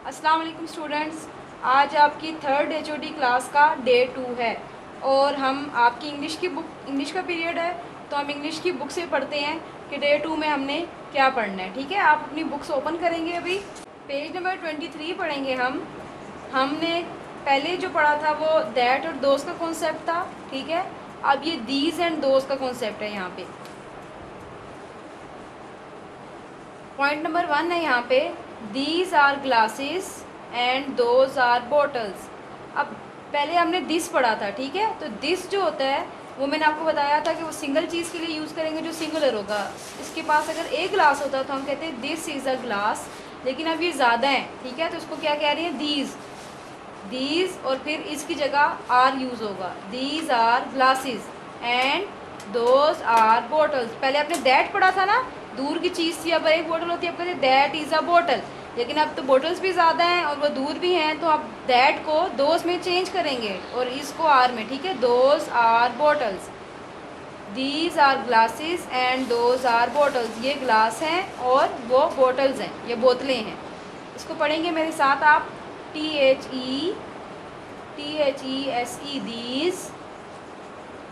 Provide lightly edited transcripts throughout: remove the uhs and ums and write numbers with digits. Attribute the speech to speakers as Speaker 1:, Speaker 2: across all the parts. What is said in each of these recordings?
Speaker 1: अस्सलाम वालेकुम स्टूडेंट्स। आज आपकी थर्ड HOD क्लास का डे 2 है और हम आपकी इंग्लिश का पीरियड है, तो हम इंग्लिश की बुक से पढ़ते हैं कि डे 2 में हमने क्या पढ़ना है। ठीक है, आप अपनी बुक्स ओपन करेंगे। अभी पेज नंबर 23 पढ़ेंगे हमने पहले जो पढ़ा था वो दैट और दोस्त का कॉन्सेप्ट था। ठीक है, अब ये दीज एंड दोस्त का कॉन्सेप्ट है। यहाँ पे पॉइंट नंबर 1 है यहाँ पे, these are glasses and those are bottles. अब पहले हमने दिस पढ़ा था। ठीक है, तो दिस जो होता है वो मैंने आपको बताया था कि वो सिंगल चीज़ के लिए यूज़ करेंगे जो सिंगुलर होगा। इसके पास अगर एक ग्लास होता तो हम कहते हैं दिस इज़ अ ग्लास, लेकिन अब ये ज़्यादा है। ठीक है, तो इसको क्या कह रहे हैं, दीज और फिर इसकी जगह आर यूज़ होगा। These are glasses and those are bottles. पहले आपने दैट पढ़ा था ना, दूर की चीज़ थी, अब एक बोतल होती है, आप कहते हैं दैट इज़ अ बोतल। लेकिन अब तो बोटल्स भी ज़्यादा हैं और वो दूर भी हैं, तो आप दैट को दोज में चेंज करेंगे और इसको आर में। ठीक है, those are bottles, these are glasses and those are bottles. ये ग्लास हैं और वो बॉटल्स हैं, ये बोतलें हैं। इसको पढ़ेंगे मेरे साथ आप। THESE these,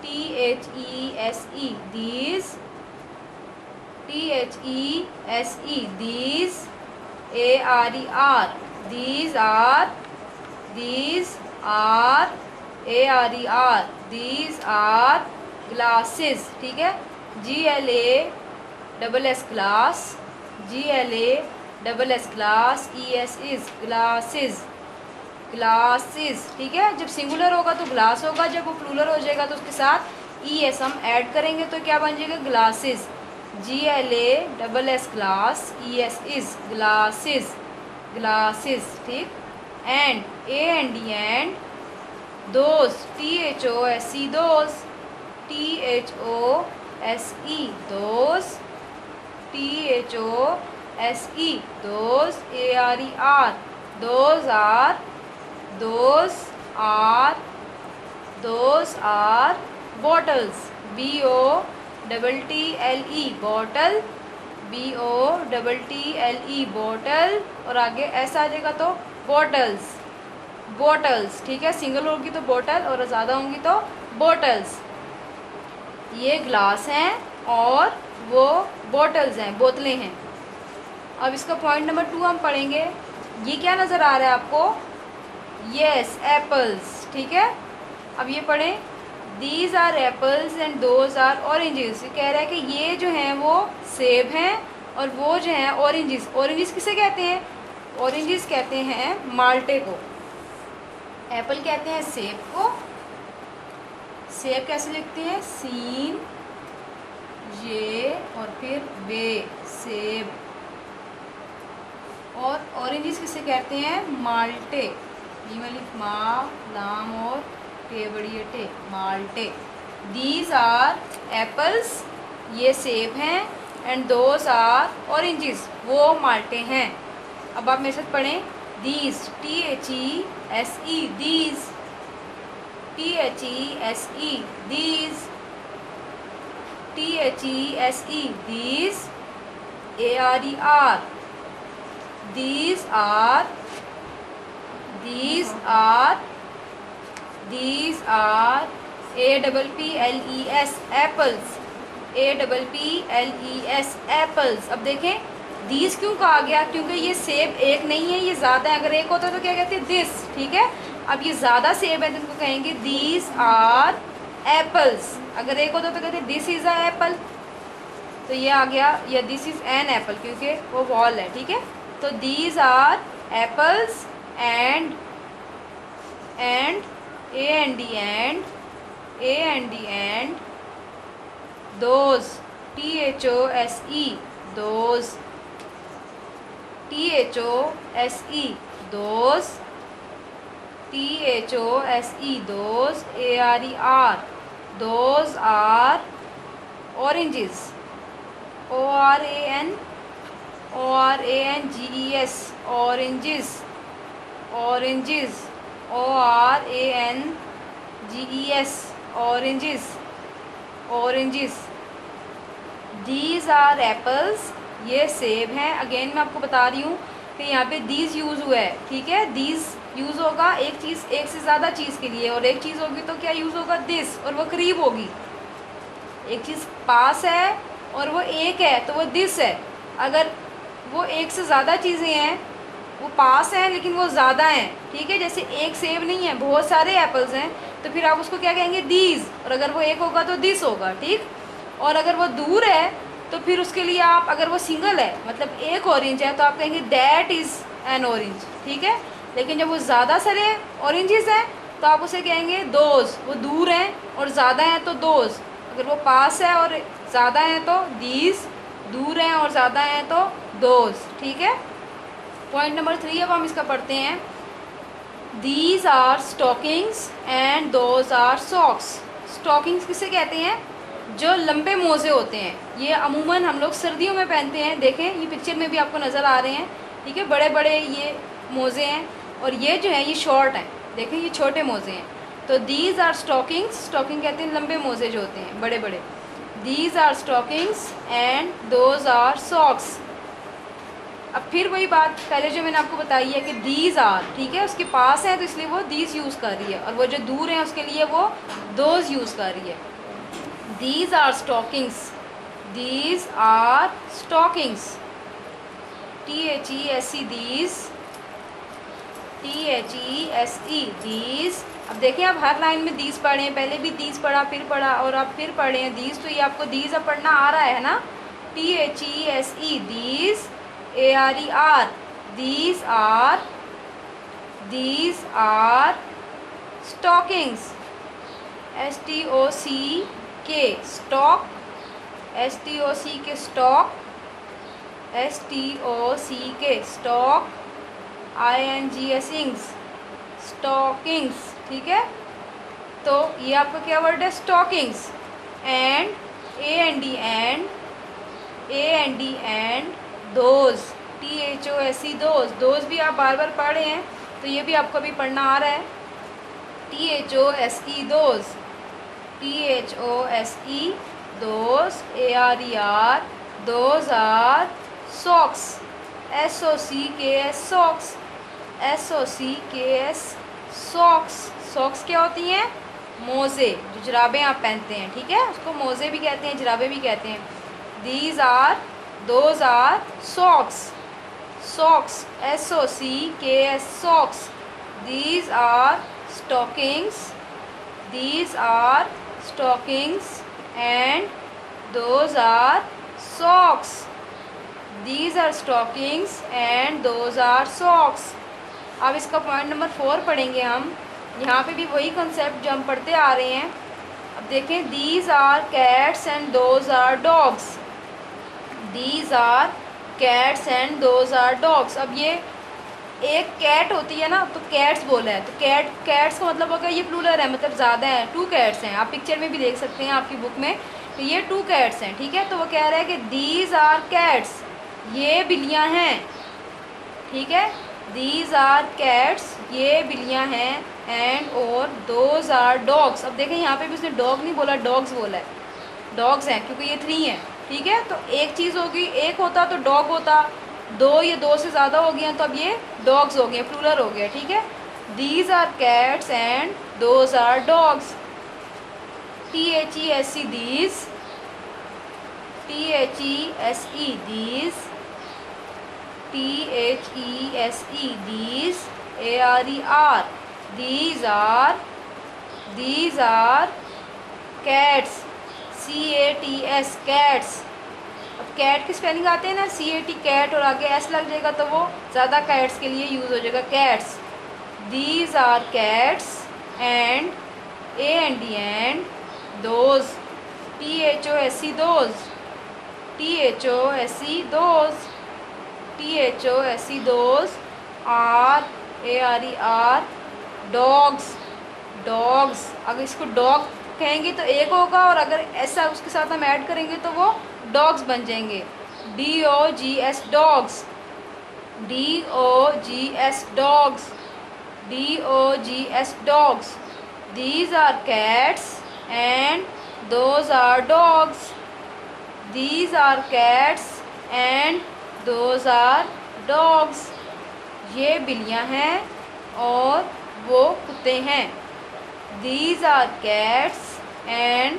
Speaker 1: THESE these, THESE these, ARER these are, these are, ARER these are glasses। ठीक है, GLASS glass, GLASS glass, ES is glasses, glasses. ठीक है, जब सिंगुलर होगा तो ग्लास होगा, जब वो प्लूरल हो जाएगा तो उसके साथ ES हम ऐड करेंगे तो क्या बन जाएगा, glasses. GLASS glass, ES is glasses, glasses. ठीक, and AND and those, THOSE those, THOSE those, THOSE those, ARER those are, those are, those are bottles, BOTTLE bottle, BOTTLE bottle। और आगे ऐसा आ जाएगा तो bottles, bottles। ठीक है, single होगी तो बोतल और ज़्यादा होंगी तो bottles। ये ग्लास हैं और वो बोटल्स हैं, बोतलें हैं। अब इसका पॉइंट नंबर 2 हम पढ़ेंगे। ये क्या नज़र आ रहा है आपको, यस, एप्पल्स। ठीक है, अब ये पढ़ें, these are apples and those are oranges. ये कह रहा है कि ये जो हैं वो सेब हैं और वो जो हैं ऑरेंजेस। ऑरेंजेस किसे कहते हैं, ऑरेंजेस कहते हैं माल्टे को, एप्पल कहते हैं सेब को। सेब कैसे लिखते हैं, सीन ये और फिर वे, सेब। और ऑरेंजेस किसे कहते हैं, माल्टे, मा लाम और टे बड़ी टे, माल्टे। दीज आर एप्पल्स, ये सेब हैं, एंड दोज आर ऑरेंजेस, वो माल्टे हैं। अब आप मेरे साथ पढ़ें, these, THESE these, THESE these, THESE these, ARER these are, these are, these are, APPLES apples, APPLES apples। अब देखें these क्यों कहा गया, क्योंकि ये सेब एक नहीं है, ये ज़्यादा है। अगर एक होता तो क्या कहते हैं, this। ठीक है, अब ये ज़्यादा सेब है तो इनको कहेंगे these are apples। अगर एक होता तो कहते हैं this is a apple, तो ये आ गया, या this is an apple क्योंकि वो वॉल है। ठीक है, तो these are apples and AND those, THOSE those, THOSE those, THOSE those, ARER those are oranges, ORANGES oranges, oranges, ORANGES oranges, oranges। These are apples, ये सेब हैं। अगेन मैं आपको बता रही हूँ फिर यहाँ पे दीज यूज़ हुआ है, ठीक है। दीज यूज़ होगा एक चीज़, एक से ज़्यादा चीज़ के लिए, और एक चीज़ होगी तो क्या यूज़ होगा, दिस, और वो करीब होगी। एक चीज़ पास है और वो एक है तो वो दिस है। अगर वो एक से ज़्यादा चीज़ें हैं, वो पास हैं लेकिन वो ज़्यादा हैं, ठीक है। जैसे एक सेब नहीं है, बहुत सारे एप्पल्स हैं, तो फिर आप उसको क्या कहेंगे, दीज, और अगर वो एक होगा तो दिस होगा, ठीक। और अगर वो दूर है तो फिर उसके लिए आप, अगर वो सिंगल है मतलब एक ऑरेंज है, तो आप कहेंगे दैट इज़ एन ऑरेंज, ठीक है। लेकिन जब वो ज़्यादा सारे ऑरेंजेस हैं तो आप उसे कहेंगे दोज, वो दूर हैं और ज़्यादा हैं तो दोज। अगर वो पास है और ज़्यादा हैं तो दीज, दूर हैं और ज़्यादा हैं तो दोज, ठीक है। पॉइंट नंबर 3 अब हम इसका पढ़ते हैं। These are stockings and those are socks. Stockings किसे कहते हैं, जो लंबे मोज़े होते हैं। ये अमूमन हम लोग सर्दियों में पहनते हैं, देखें ये पिक्चर में भी आपको नज़र आ रहे हैं, ठीक है। बड़े बड़े ये मोज़े हैं, और ये जो है ये शॉर्ट हैं, देखें ये छोटे मोज़े हैं। तो दीज आर स्टॉकिंग्स, स्टॉकिंग कहते हैं लंबे मोज़े जो होते हैं बड़े बड़े। These are stockings and those are socks. अब फिर वही बात पहले जो मैंने आपको बताई है कि दीज आर, ठीक है, उसके पास है तो इसलिए वो दीज यूज़ कर रही है, और वो जो दूर है उसके लिए वो दोज यूज़ कर रही है। These are stockings, these are stockings, THESE these, THESE these. अब देखिए आप हर लाइन में दीज पढ़े हैं, पहले भी दीज पढ़ा, फिर पढ़ा, और अब फिर पढ़े हैं दीज, तो ये आपको दीज अब पढ़ना आ रहा है ना। THESE these, ARER these are stockings, STOCK stock, STOCK stock, STOCK stock, INGS stockings, ठीक है। तो ये आपका क्या वर्ड है, stockings. And and those, THOSE those, those भी आप बार बार पढ़ रहे हैं तो ये भी आपको अभी पढ़ना आ रहा है। THOSE those, THOSE those, ARER those are socks, SOCKS socks, SOCKS socks. Socks क्या होती हैं, मोज़े, जो जुराबें आप पहनते हैं, ठीक है, उसको मोज़े भी कहते हैं, जुराबे भी कहते हैं। These are, those are socks, socks, SOCKS socks. These are stockings, these are stockings and those are socks, these are stockings and those are socks. अब इसका पॉइंट नंबर 4 पढ़ेंगे हम। यहाँ पे भी वही कंसेप्ट जो हम पढ़ते आ रहे हैं। अब देखें, these are cats and those are dogs, these are cats and those are dogs. अब ये एक कैट होती है ना, तो कैट्स बोला है, तो कैट्स का मतलब होगा ये प्लूरल है, मतलब ज़्यादा है, 2 कैट्स हैं। आप पिक्चर में भी देख सकते हैं आपकी बुक में, तो ये 2 कैट्स हैं, ठीक है। तो वो कह रहा है कि दीज आर कैट्स, ये बिल्लियाँ हैं, ठीक है। दीज आर कैट्स, ये बिल्लियाँ हैं, एंड और दोज आर डॉग्स। अब देखें यहाँ पे भी उसने डॉग नहीं बोला, डॉग्स बोला है, डॉग्स हैं क्योंकि ये 3 हैं, ठीक है। तो एक चीज़ होगी, एक होता तो डॉग होता, 2 ये 2 से ज़्यादा हो गए हैं तो अब ये डॉग्स हो गए, प्लूरल हो गया, ठीक है। These are cats and those are dogs. THESE these, THESE these, THESE these, ARER these are cats, CATS cats। अब कैट की स्पेलिंग आते हैं ना, CAT कैट, और आगे S लग जाएगा तो वो ज़्यादा कैट्स के लिए यूज़ हो जाएगा, cats. These are cats and and those, THOSE those, THOSE those, THOSE those are ARER dogs, dogs। अगर इसको डॉग कहेंगे तो एक होगा, और अगर ऐसा उसके साथ हम ऐड करेंगे तो वो डॉग्स बन जाएंगे, DOGS dogs, DOGS dogs, DOGS dogs. These are cats and those are dogs, these are cats and those are dogs। ये बिल्लियाँ हैं और वो कुत्ते हैं। These are cats and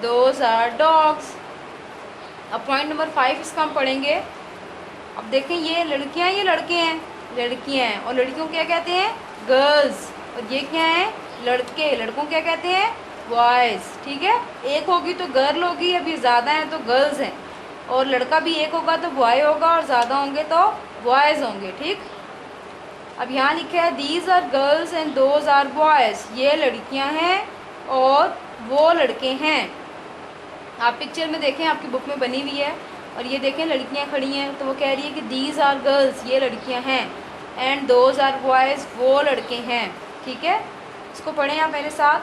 Speaker 1: those are dogs. अब पॉइंट नंबर 5 इसका हम पढ़ेंगे। अब देखें, ये लड़कियां ये लड़के हैं? लड़कियां हैं। और लड़कियों को क्या कहते हैं? गर्ल्स। और ये क्या है? लड़के। लड़कों को क्या कहते हैं? बॉयज़। ठीक है, एक होगी तो गर्ल होगी, अभी ज़्यादा हैं तो गर्ल्स हैं। और लड़का भी एक होगा तो बॉय होगा, और ज़्यादा होंगे तो बॉयज़ होंगे। ठीक, अब यहाँ लिखा है these are girls and those are boys. ये लड़कियाँ हैं और वो लड़के हैं। आप पिक्चर में देखें, आपकी बुक में बनी हुई है। और ये देखें, लड़कियाँ खड़ी हैं, तो वो कह रही है कि दीज आर गर्ल्स, ये लड़कियाँ हैं, एंड दोज आर बॉयज़, वो लड़के हैं। ठीक है, इसको पढ़ें आप मेरे साथ।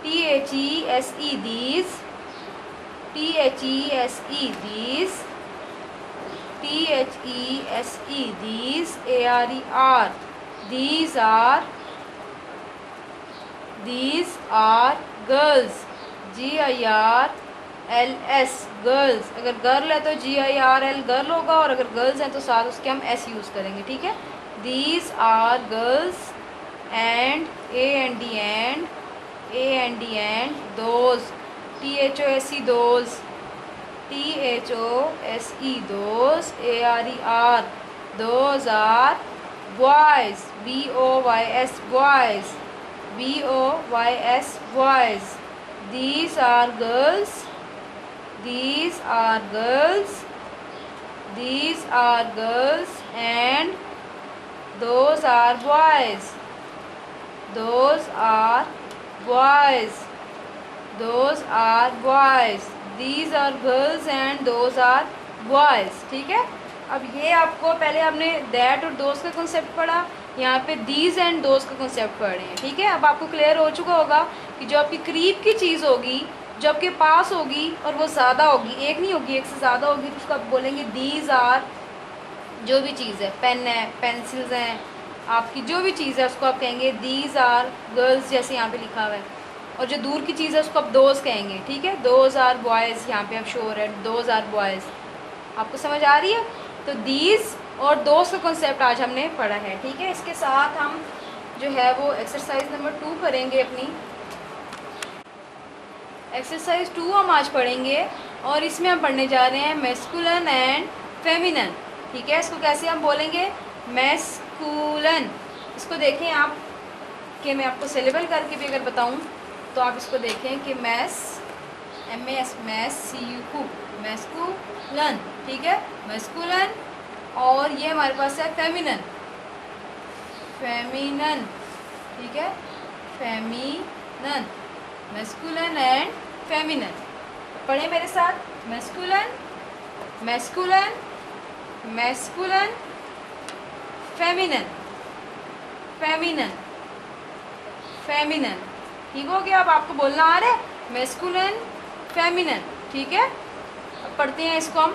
Speaker 1: THESE these, THESE these, THESE these, ARER these are girls, GIRLS girls. अगर गर्ल है तो GIRL गर्ल होगा, और अगर गर्ल्स हैं तो साथ उसके हम S यूज़ करेंगे। ठीक है, these are girls and and those, THOSE those, THOSE those, ARER those are boys, BOYS boys, BOYS boys. These are girls, these are girls, these are girls, and those are boys, those are boys, those are boys. These are girls and those are boys. ठीक है, अब ये आपको पहले आपने that और दोस्त का कॉन्सेप्ट पढ़ा, यहाँ पे दीज एंड दोस्त का कॉन्सेप्ट पढ़ रहे हैं। ठीक है, अब आपको क्लियर हो चुका होगा कि जो आपकी करीब की चीज़ होगी, जो आपके पास होगी और वो ज़्यादा होगी, एक नहीं होगी, एक से ज़्यादा होगी, तो उसको आप बोलेंगे दीज आर। जो भी चीज़ है, पेन है, पेंसिल्स हैं, आपकी जो भी चीज़ है उसको आप कहेंगे दीज आर गर्ल्स, जैसे यहाँ पे लिखा हुआ है। और जो दूर की चीज़ है उसको आप दोज कहेंगे। ठीक है, दोज आर बॉयज़, यहाँ पे आप श्योर है दोज आर बॉयज़। आपको समझ आ रही है? तो दीज और दोस्त का कॉन्सेप्ट आज हमने पढ़ा है। ठीक है, इसके साथ हम जो है वो एक्सरसाइज नंबर 2 करेंगे अपनी। एक्सरसाइज 2 हम आज पढ़ेंगे, और इसमें हम पढ़ने जा रहे हैं मैस्कुलिन एंड फेमिनिन। ठीक है, इसको कैसे हम बोलेंगे? मैस्कुलिन। इसको देखें आप, कि मैं आपको सिलेबल करके भी अगर बताऊं तो आप इसको देखें कि MAS मैस्कुलिन। ठीक है, मैस्कुलिन। और ये हमारे पास है फेमिनिन, फेमिनिन। ठीक है, फेमिनिन, मैस्कुलिन एंड फेमिनिन। पढ़ें मेरे साथ। Masculine, masculine, masculine, feminine, feminine, feminine. ठीक हो गया? अब आपको बोलना आ रहा है मैस्कुलिन, फेमिनिन। ठीक है, अब पढ़ते हैं इसको हम।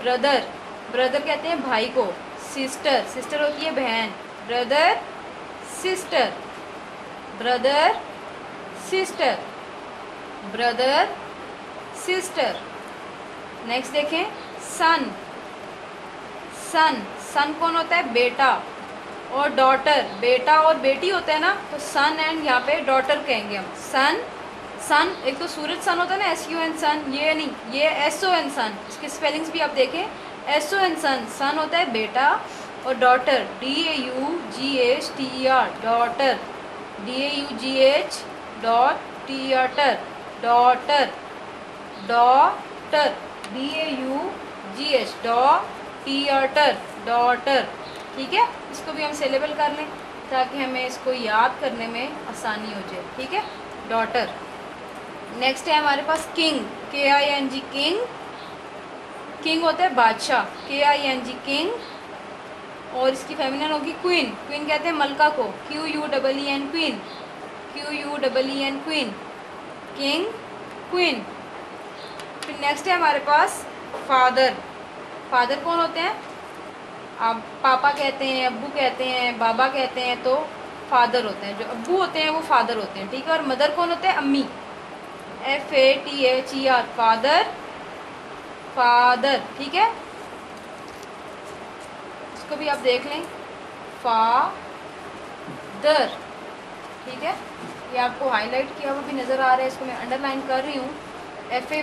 Speaker 1: ब्रदर, ब्रदर कहते हैं भाई को। सिस्टर, सिस्टर होती है बहन। Brother, sister, brother, sister, brother, sister. Next देखें, सन, सन, सन कौन होता है? बेटा। और डॉटर, बेटा और बेटी होता है ना, तो सन एंड यहाँ पे डॉटर कहेंगे हम। सन, सन, एक तो सूरज सन होता है ना, SUN सन, ये नहीं, ये SON सन। इसके स्पेलिंग्स भी आप देखें, SON सन। सन होता है बेटा, और daughter DAUGHTER, daughter, DAUGH DAUGHTER, daughter, daughter, DAUGH DAUGHTER, daughter. ठीक है, इसको भी हम सिलेबल कर लें ताकि हमें इसको याद करने में आसानी हो जाए। ठीक है, डॉटर। नेक्स्ट है हमारे पास किंग, KING, किंग। किंग होता है बादशाह, KING, किंग। और इसकी फेमिनिन होगी क्वीन, क्वीन कहते हैं मलका को, QUEEN, queen, QUEEN, queen, king, queen. फिर नेक्स्ट है हमारे पास फादर। फादर कौन होते हैं? आप पापा कहते हैं, अब्बू कहते हैं, बाबा कहते हैं, तो फादर होते हैं। जो अब्बू होते हैं वो फादर होते हैं। ठीक है, और मदर कौन होते हैं? अम्मी, FATHER, फादर, फादर। ठीक है, इसको भी आप देख लें। फादर, ठीक है। ये आपको हाईलाइट किया हुआ भी नज़र आ रहा है, इसको मैं अंडरलाइन कर रही हूँ। FA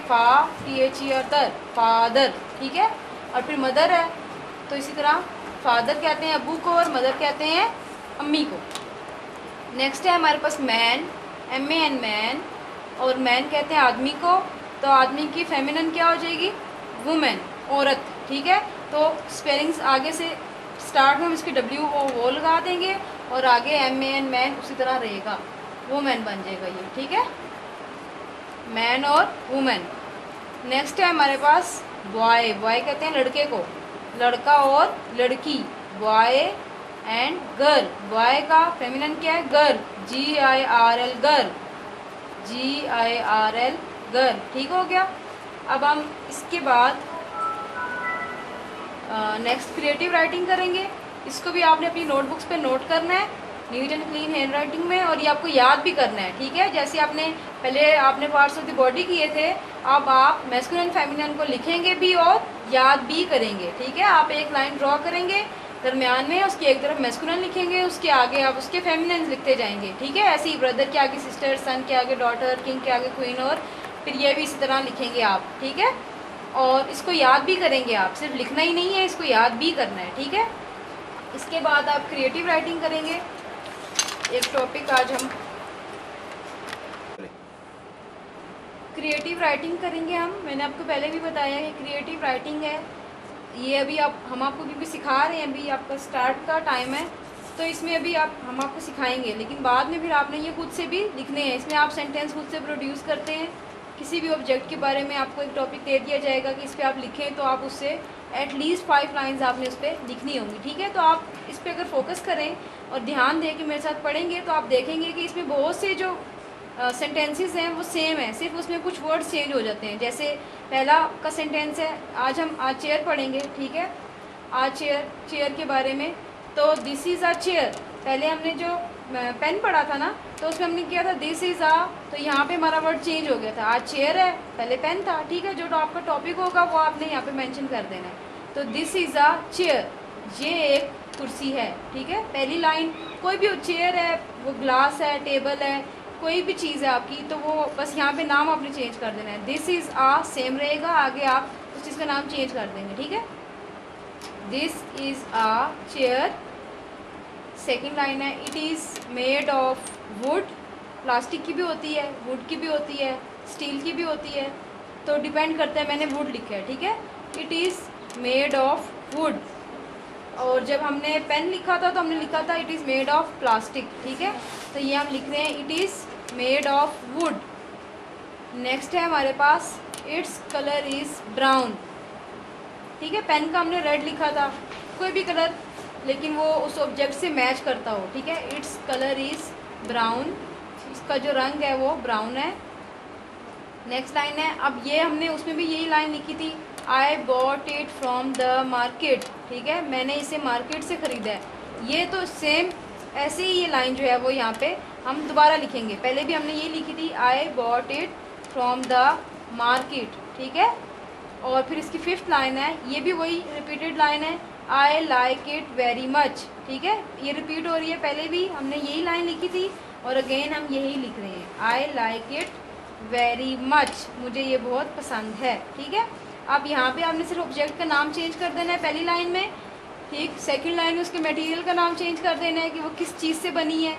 Speaker 1: फादर, ठीक है। और फिर मदर है तो इसी तरह फादर कहते हैं अबू को और मदर कहते हैं अम्मी को। नेक्स्ट है हमारे पास मैन, MAN मैन, और मैन कहते हैं आदमी को, तो आदमी की फेमिनिन क्या हो जाएगी? वुमेन, औरत, ठीक है। तो स्पेलिंग्स आगे से स्टार्ट में हम इसकी WO लगा देंगे और आगे MAN मैन उसी तरह रहेगा, वुमेन बन जाएगा ये, ठीक है। मैन और वुमेन। नेक्स्ट है हमारे पास बॉय, बॉय कहते हैं लड़के को, लड़का और लड़की, बॉय एंड गर्ल। बॉय का फेमिनिन क्या है? Girl, GIRL girl, GIRL girl, ठीक हो गया। अब हम इसके बाद नेक्स्ट क्रिएटिव राइटिंग करेंगे। इसको भी आपने अपनी नोटबुक्स पे नोट करना है, neat and clean hand writing में, और ये आपको याद भी करना है, ठीक है। जैसे आपने पार्ट्स ऑफ द बॉडी किए थे, अब आप मैस्कुलिन फेमिनिन को लिखेंगे भी और याद भी करेंगे, ठीक है। आप एक लाइन ड्रॉ करेंगे, दरमियान में उसकी एक तरफ मैस्कुलिन लिखेंगे, उसके आगे आप उसके फेमिनिन लिखते जाएंगे, ठीक है। ऐसे ही ब्रदर के आगे सिस्टर, सन के आगे डॉटर, किंग के आगे क्वीन, और फिर ये भी इसी तरह लिखेंगे आप, ठीक है। और इसको याद भी करेंगे आप, सिर्फ लिखना ही नहीं है, इसको याद भी करना है, ठीक है। इसके बाद आप क्रिएटिव राइटिंग करेंगे। एक टॉपिक आज हम क्रिएटिव राइटिंग करेंगे मैंने आपको पहले भी बताया कि क्रिएटिव राइटिंग है ये, अभी हम आपको भी सिखा रहे हैं, अभी आपका स्टार्ट का टाइम है, तो इसमें अभी हम आपको सिखाएंगे, लेकिन बाद में फिर आपने ये खुद से भी लिखने हैं। इसमें आप सेंटेंस खुद से प्रोड्यूस करते हैं। किसी भी ऑब्जेक्ट के बारे में आपको एक टॉपिक दे दिया जाएगा कि इस पर आप लिखें, तो आप उससे एटलीस्ट 5 लाइन्स आपने उस पर लिखनी होंगी, ठीक है। तो आप इस पर अगर फोकस करें और ध्यान दें कि मेरे साथ पढ़ेंगे, तो आप देखेंगे कि इसमें बहुत से जो सेंटेंसेस हैं वो सेम है, सिर्फ उसमें कुछ वर्ड्स चेंज हो जाते हैं। जैसे पहला का सेंटेंस है, आज चेयर पढ़ेंगे, ठीक है। आज चेयर के बारे में, तो दिस इज़ अ चेयर। पहले हमने जो पेन पढ़ा था ना, तो उसमें हमने किया था दिस इज़ अ, तो यहाँ पे हमारा वर्ड चेंज हो गया था। आज चेयर है, पहले पेन था, ठीक है। जो आपका टॉपिक होगा वो आपने यहाँ पे मेंशन कर देना है। तो दिस इज़ अ चेयर, ये एक कुर्सी है, ठीक है। पहली लाइन, कोई भी चेयर है, वो ग्लास है, टेबल है, कोई भी चीज़ है आपकी, तो वो बस यहाँ पे नाम आपने चेंज कर देना है। दिस इज़ आ सेम रहेगा, आगे आप उस चीज़ का नाम चेंज कर देंगे, ठीक है। This is a chair. Second line है, it is made of wood. Plastic की भी होती है, वुड की भी होती है, स्टील की भी होती है, तो डिपेंड करता है। मैंने वुड लिखा है, ठीक है। It is made of would. और जब हमने पेन लिखा था तो हमने लिखा था it is made of plastic, ठीक है। तो ये हम लिख रहे हैं it is made of would. Next है हमारे पास, इट्स कलर इज़ ब्राउन, ठीक है। पेन का हमने रेड लिखा था, कोई भी कलर, लेकिन वो उस ऑब्जेक्ट से मैच करता हो, ठीक है। इट्स कलर इज़ ब्राउन, इसका जो रंग है वो ब्राउन है। नेक्स्ट लाइन है, अब ये हमने उसमें भी यही लाइन लिखी थी, I bought it from the market, ठीक है। मैंने इसे मार्केट से ख़रीदा है। ये तो सेम ऐसे ही ये लाइन जो है वो यहाँ पे हम दोबारा लिखेंगे। पहले भी हमने ये लिखी थी, I bought it from the market, ठीक है। और फिर इसकी 5th लाइन है, ये भी वही रिपीटेड लाइन है, I like it very much, ठीक है। ये रिपीट हो रही है, पहले भी हमने यही लाइन लिखी थी और अगेन हम यही लिख रहे हैं, I like it very much, मुझे ये बहुत पसंद है, ठीक है। अब यहाँ पे आपने सिर्फ ऑब्जेक्ट का नाम चेंज कर देना है पहली लाइन में, ठीक। सेकंड लाइन में उसके मटेरियल का नाम चेंज कर देना है कि वो किस चीज़ से बनी है।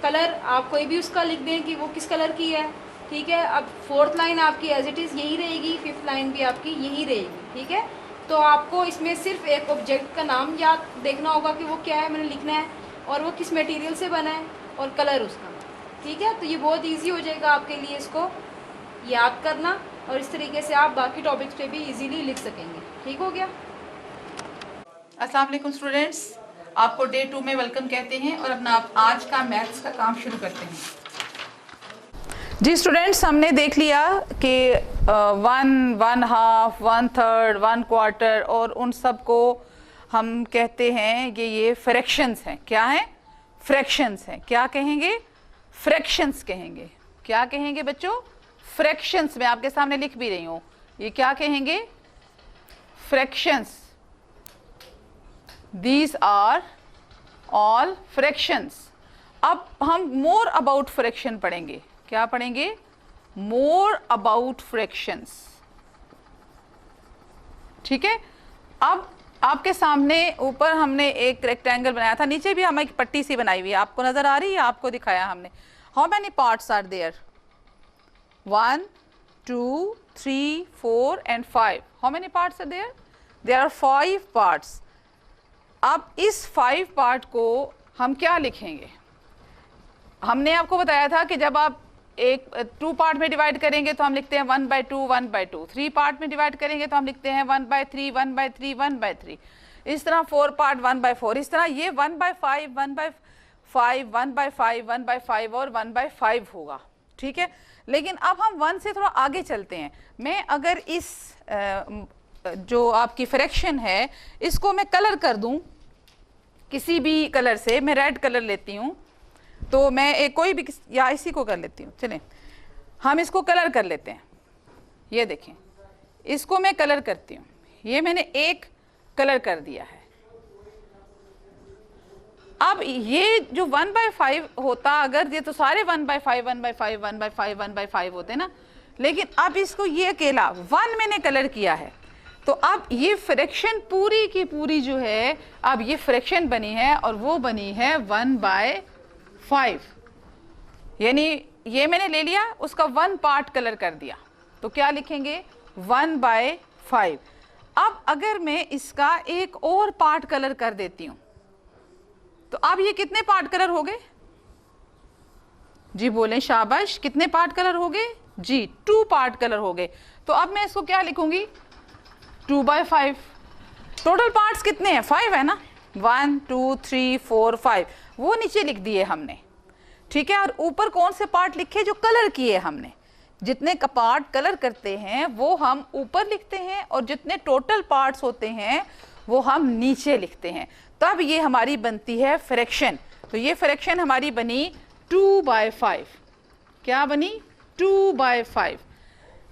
Speaker 1: कलर आप कोई भी उसका लिख दें कि वो किस कलर की है, ठीक है। अब 4th लाइन आपकी एज इट इज़ यही रहेगी, 5th लाइन भी आपकी यही रहेगी, ठीक है। तो आपको इसमें सिर्फ एक ऑब्जेक्ट का नाम याद देखना होगा कि वो क्या है, मैंने लिखना है, और वो किस मटेरियल से बना है और कलर उसका, ठीक है। तो ये बहुत ईजी हो जाएगा आपके लिए इसको याद करना, और इस तरीके से आप बाकी टॉपिक्स पे भी इजीली लिख सकेंगे, ठीक हो गया।
Speaker 2: अस्सलाम वालेकुम स्टूडेंट्स, आपको डे 2 में वेलकम कहते हैं और अपना आज का मैथ्स का काम शुरू करते हैं। जी स्टूडेंट्स, हमने देख लिया कि 1, 1/2, 1/3, 1/4 और उन सब को हम कहते हैं कि ये फ्रैक्शंस हैं। क्या हैं? फ्रैक्शंस हैं। क्या कहेंगे? फ्रैक्शंस कहेंगे। क्या कहेंगे बच्चों? फ्रैक्शंस। मैं आपके सामने लिख भी रही हूँ, ये क्या कहेंगे? Fractions. These are all fractions. अब हम मोर अबाउट फ्रैक्शन पढ़ेंगे। क्या पढ़ेंगे? More about fractions. ठीक है। अब आपके सामने ऊपर हमने एक रेक्टेंगल बनाया था, नीचे भी हमें एक पट्टी सी बनाई हुई है, आपको नजर आ रही है? आपको दिखाया हमने। How many parts are there? 1 2 3 4 and 5. How many parts are there? There are 5 parts. अब इस 5 पार्ट को हम क्या लिखेंगे? हमने आपको बताया था कि जब आप एक 2 पार्ट में डिवाइड करेंगे तो हम लिखते हैं 1/2 1/2। 3 पार्ट में डिवाइड करेंगे तो हम लिखते हैं 1/3 1/3 1/3। इस तरह 4 पार्ट 1/4। इस तरह ये 1/5 1/5 1/5 1/5 और 1/5 होगा। ठीक है। लेकिन अब हम 1 से थोड़ा आगे चलते हैं। मैं अगर इस जो आपकी फ्रैक्शन है इसको मैं कलर कर दूं किसी भी कलर से, मैं रेड कलर लेती हूं, तो मैं एक कोई भी या इसी को कर लेती हूँ। चलें हम इसको कलर कर लेते हैं। ये देखें, इसको मैं कलर करती हूँ। ये मैंने एक कलर कर दिया है। अब ये जो 1/5 होता, अगर ये तो सारे 1/5 1/5 1/5 1/5 होते ना, लेकिन अब इसको ये अकेला 1 मैंने कलर किया है, तो अब ये फ्रैक्शन पूरी की पूरी जो है, अब ये फ्रैक्शन बनी है और वो बनी है 1/5। यानी ये मैंने ले लिया, उसका 1 पार्ट कलर कर दिया, तो क्या लिखेंगे? 1/5। अब अगर मैं इसका एक और पार्ट कलर कर देती हूं, तो अब ये कितने पार्ट कलर हो गए? जी बोलें, शाबाश। कितने पार्ट कलर हो गए? जी 2 पार्ट कलर हो गए। तो अब मैं इसको क्या लिखूंगी? 2/5। टोटल पार्ट्स कितने हैं? 5 है ना। 1 2 3 4 5 वो नीचे लिख दिए हमने। ठीक है। और ऊपर कौन से पार्ट लिखे? जो कलर किए हमने। जितने का पार्ट कलर करते हैं वो हम ऊपर लिखते हैं, और जितने टोटल पार्ट्स होते हैं वो हम नीचे लिखते हैं। तब ये हमारी बनती है फ्रैक्शन। तो ये फ्रैक्शन हमारी बनी 2/5। क्या बनी? 2/5।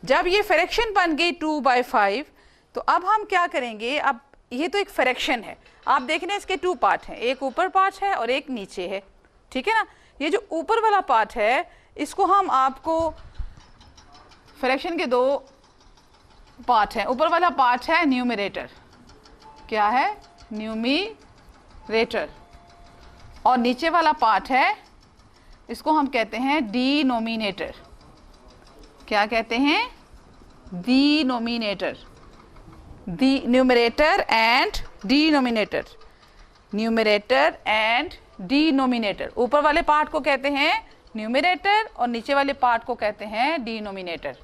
Speaker 2: जब ये फ्रैक्शन बन गई 2/5, तो अब हम क्या करेंगे? अब ये तो एक फ्रैक्शन है, आप देख रहे हैं इसके 2 पार्ट हैं, एक ऊपर पार्ट है और एक नीचे है। ठीक है ना। ये जो ऊपर वाला पार्ट है इसको हम आपको, फ्रैक्शन के 2 पार्ट हैं। ऊपर वाला पार्ट है न्यूमरेटर। क्या है? न्यूमरेटर। और नीचे वाला पार्ट है, इसको हम कहते हैं डिनोमिनेटर। क्या कहते हैं? Denominator. The numerator and denominator. Numerator and denominator. ऊपर वाले पार्ट को कहते हैं न्यूमरेटर और नीचे वाले पार्ट को कहते हैं डिनोमिनेटर।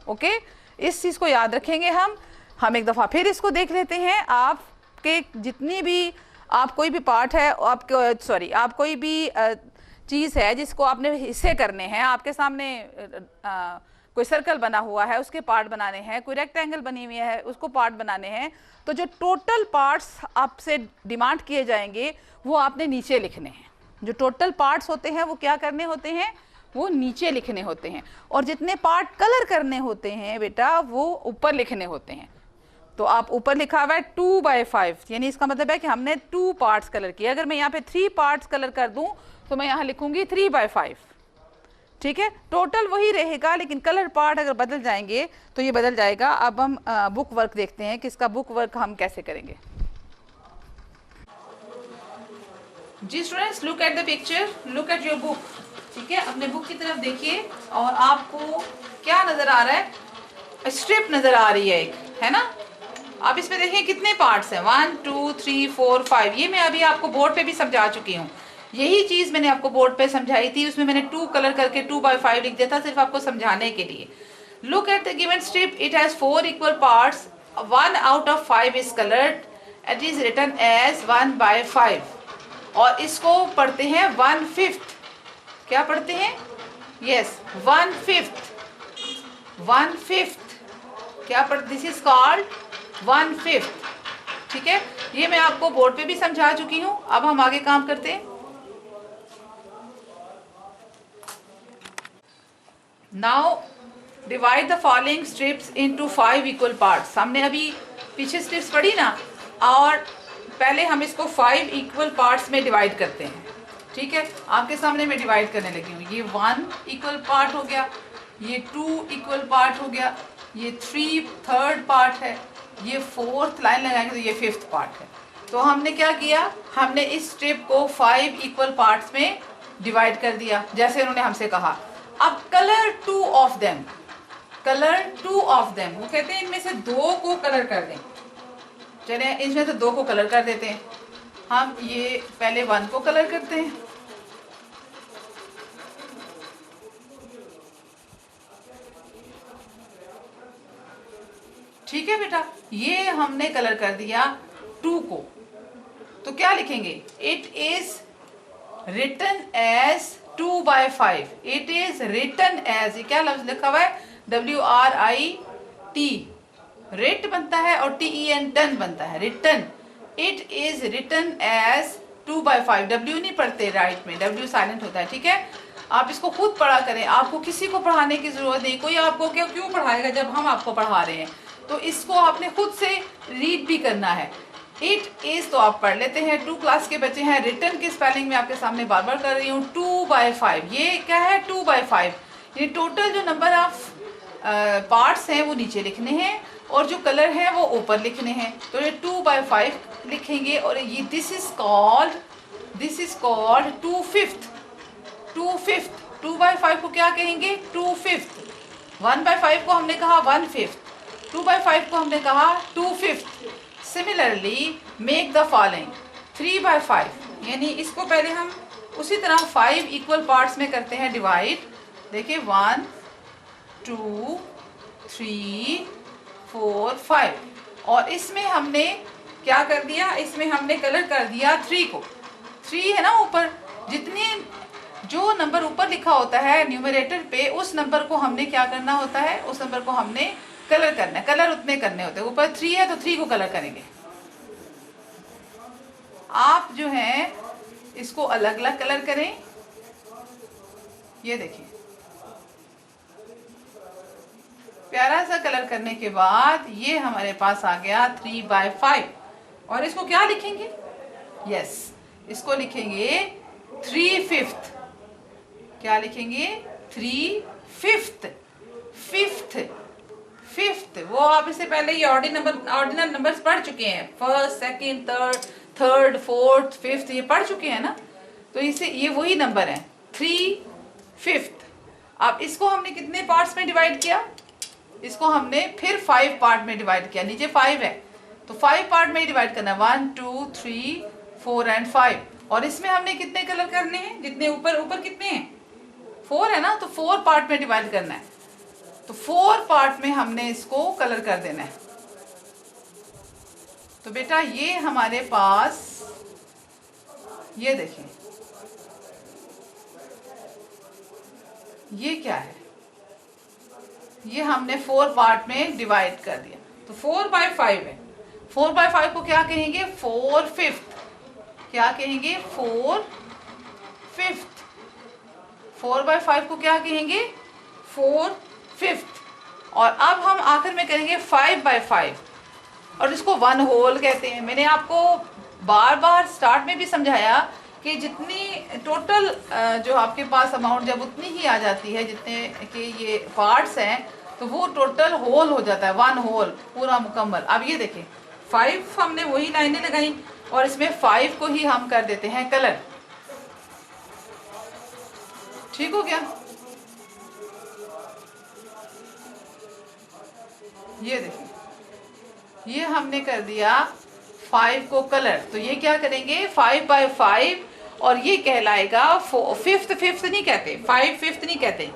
Speaker 2: ओके, इस चीज़ को याद रखेंगे हम एक दफ़ा फिर इसको देख लेते हैं। आपके जितनी भी, आप कोई भी पार्ट है, आप कोई भी चीज़ है जिसको आपने हिस्से करने हैं, आपके सामने कोई सर्कल बना हुआ है उसके पार्ट बनाने हैं, कोई रेक्टेंगल बनी हुई है उसको पार्ट बनाने हैं, तो जो टोटल पार्ट्स आपसे डिमांड किए जाएंगे वो आपने नीचे लिखने हैं। जो टोटल पार्ट्स होते हैं वो क्या करने होते हैं? वो नीचे लिखने होते हैं। और जितने पार्ट कलर करने होते हैं बेटा वो ऊपर लिखने होते हैं। तो आप ऊपर लिखा हुआ है 2/5, यानी इसका मतलब है कि हमने 2 पार्ट्स कलर किए। अगर मैं यहाँ पे 3 पार्ट्स कलर कर दूं तो मैं यहाँ लिखूंगी 3/5। ठीक है। टोटल वही रहेगा, लेकिन कलर पार्ट अगर बदल जाएंगे तो ये बदल जाएगा। अब हम बुक वर्क देखते हैं कि इसका बुक वर्क हम कैसे करेंगे। जी students, look at the picture, look at your book. ठीक है, अपने बुक की तरफ देखिए और आपको क्या नजर आ रहा है? स्ट्रिप नजर आ रही है एक, है ना। आप इसमें देखिए कितने पार्ट्स हैं, 1 2 3 4 5। ये मैं अभी आपको बोर्ड पे भी समझा चुकी हूँ। यही चीज़ मैंने आपको बोर्ड पे समझाई थी, उसमें मैंने 2 कलर करके 2/5 लिख दिया था, सिर्फ आपको समझाने के लिए। Look at the given strip, it has 4 equal parts, 1 out of 5 is coloured, it is written as 1/5। और इसको पढ़ते हैं 1/5। क्या पढ़ते हैं? यस, 1/5। 1/5 क्या पढ़ते? This is called 1/5। ठीक है, ये मैं आपको बोर्ड पे भी समझा चुकी हूँ। अब हम आगे काम करते हैं। Now divide the following strips into 5 equal parts. हमने अभी पीछे स्ट्रिप्स पढ़ी ना, और पहले हम इसको 5 इक्वल पार्ट्स में डिवाइड करते हैं। ठीक है, आपके सामने मैं डिवाइड करने लगी हूँ। ये 1 इक्वल पार्ट हो गया, ये 2 इक्वल पार्ट हो गया, ये 3 थर्ड पार्ट है, ये 4th लाइन लगाएंगे तो ये 5th पार्ट है। तो हमने क्या किया, हमने इस स्ट्रिप को 5 इक्वल पार्ट्स में डिवाइड कर दिया जैसे उन्होंने हमसे कहा। अब colour 2 of them, colour 2 of them, वो कहते हैं इनमें से 2 को कलर कर दें। चलिए इसमें से 2 को कलर कर देते हैं। हम ये पहले 1 को कलर करते हैं। ठीक है बेटा, ये हमने कलर कर दिया 2 को। तो क्या लिखेंगे, it is written as 2/5। It is written as, ये क्या लफ्ज लिखा हुआ है, WRIT, रिट बनता है और TEN टन बनता है, written. It is written as 2/5। W नहीं पढ़ते राइट में, W साइलेंट होता है। ठीक है, आप इसको खुद पढ़ा करें, आपको किसी को पढ़ाने की जरूरत नहीं, कोई आपको क्यों पढ़ाएगा जब हम आपको पढ़ा रहे हैं। तो इसको आपने खुद से रीड भी करना है। इट इज तो आप पढ़ लेते हैं, 2 क्लास के बच्चे हैं। रिटन की स्पेलिंग में आपके सामने बार बार कर रही हूँ, 2/5। ये क्या है, 2/5। ये टोटल जो नंबर ऑफ पार्ट्स हैं वो नीचे लिखने हैं और जो कलर है वो ऊपर लिखने हैं। तो ये 2/5 लिखेंगे और ये दिस इज कॉल्ड 2/5। 2/5 को क्या कहेंगे, 2/5। 1/5 को हमने कहा 1/5, 2/5 को हमने कहा 2/5। सिमिलरली मेक द फॉलोइंग 3/5, यानी इसको पहले हम उसी तरह 5 इक्वल पार्ट्स में करते हैं डिवाइड। देखिए 1 2 3 4 5, और इसमें हमने क्या कर दिया, इसमें हमने कलर कर दिया 3 को। 3 है ना ऊपर, जितने जो नंबर ऊपर लिखा होता है न्यूमरेटर पे, उस नंबर को हमने क्या करना होता है, उस नंबर को हमने कलर करना है। कलर उतने करने होते हैं, ऊपर 3 है तो 3 को कलर करेंगे। आप जो है इसको अलग अलग कलर करें। ये देखिए, प्यारा सा कलर करने के बाद ये हमारे पास आ गया 3/5। और इसको क्या लिखेंगे, यस, इसको लिखेंगे 3/5। क्या लिखेंगे, 3/5। फिफ्थ, वो आप इससे पहले ये ऑर्डिनल नंबर्स पढ़ चुके हैं, 1st, 2nd, 3rd, 4th, 5th, ये पढ़ चुके हैं ना। तो इसे ये वही नंबर है 3/5। अब इसको हमने कितने पार्ट्स में डिवाइड किया, इसको हमने फिर 5 पार्ट में डिवाइड किया। नीचे 5 है तो 5 पार्ट में डिवाइड करना है, 1 2 3 4 एंड 5। और इसमें हमने कितने कलर करने हैं, जितने ऊपर कितने हैं, 4 है ना, तो 4 पार्ट में डिवाइड करना है। तो 4 पार्ट में हमने इसको कलर कर देना है। तो बेटा ये हमारे पास, ये देखिए ये क्या है, ये हमने 4 पार्ट में डिवाइड कर दिया। तो 4/5 है। 4/5 को क्या कहेंगे, 4/5। क्या कहेंगे, 4/5। 4/5 को क्या कहेंगे, 4/5। और अब हम आखिर में करेंगे 5/5 और इसको 1 होल कहते हैं। मैंने आपको बार बार स्टार्ट में भी समझाया कि जितनी टोटल जो आपके पास अमाउंट जब उतनी ही आ जाती है जितने के ये पार्ट्स हैं, तो वो टोटल होल हो जाता है, 1 होल पूरा मुकम्मल। अब ये देखें 5 हमने वही लाइनें लगाई और इसमें 5 को ही हम कर देते हैं कलर। ठीक हो गया, ये देखिए ये हमने कर दिया 5 को कलर। तो ये क्या करेंगे, 5/5, और ये कहलाएगा 5th नहीं कहते, 5/5 नहीं कहते,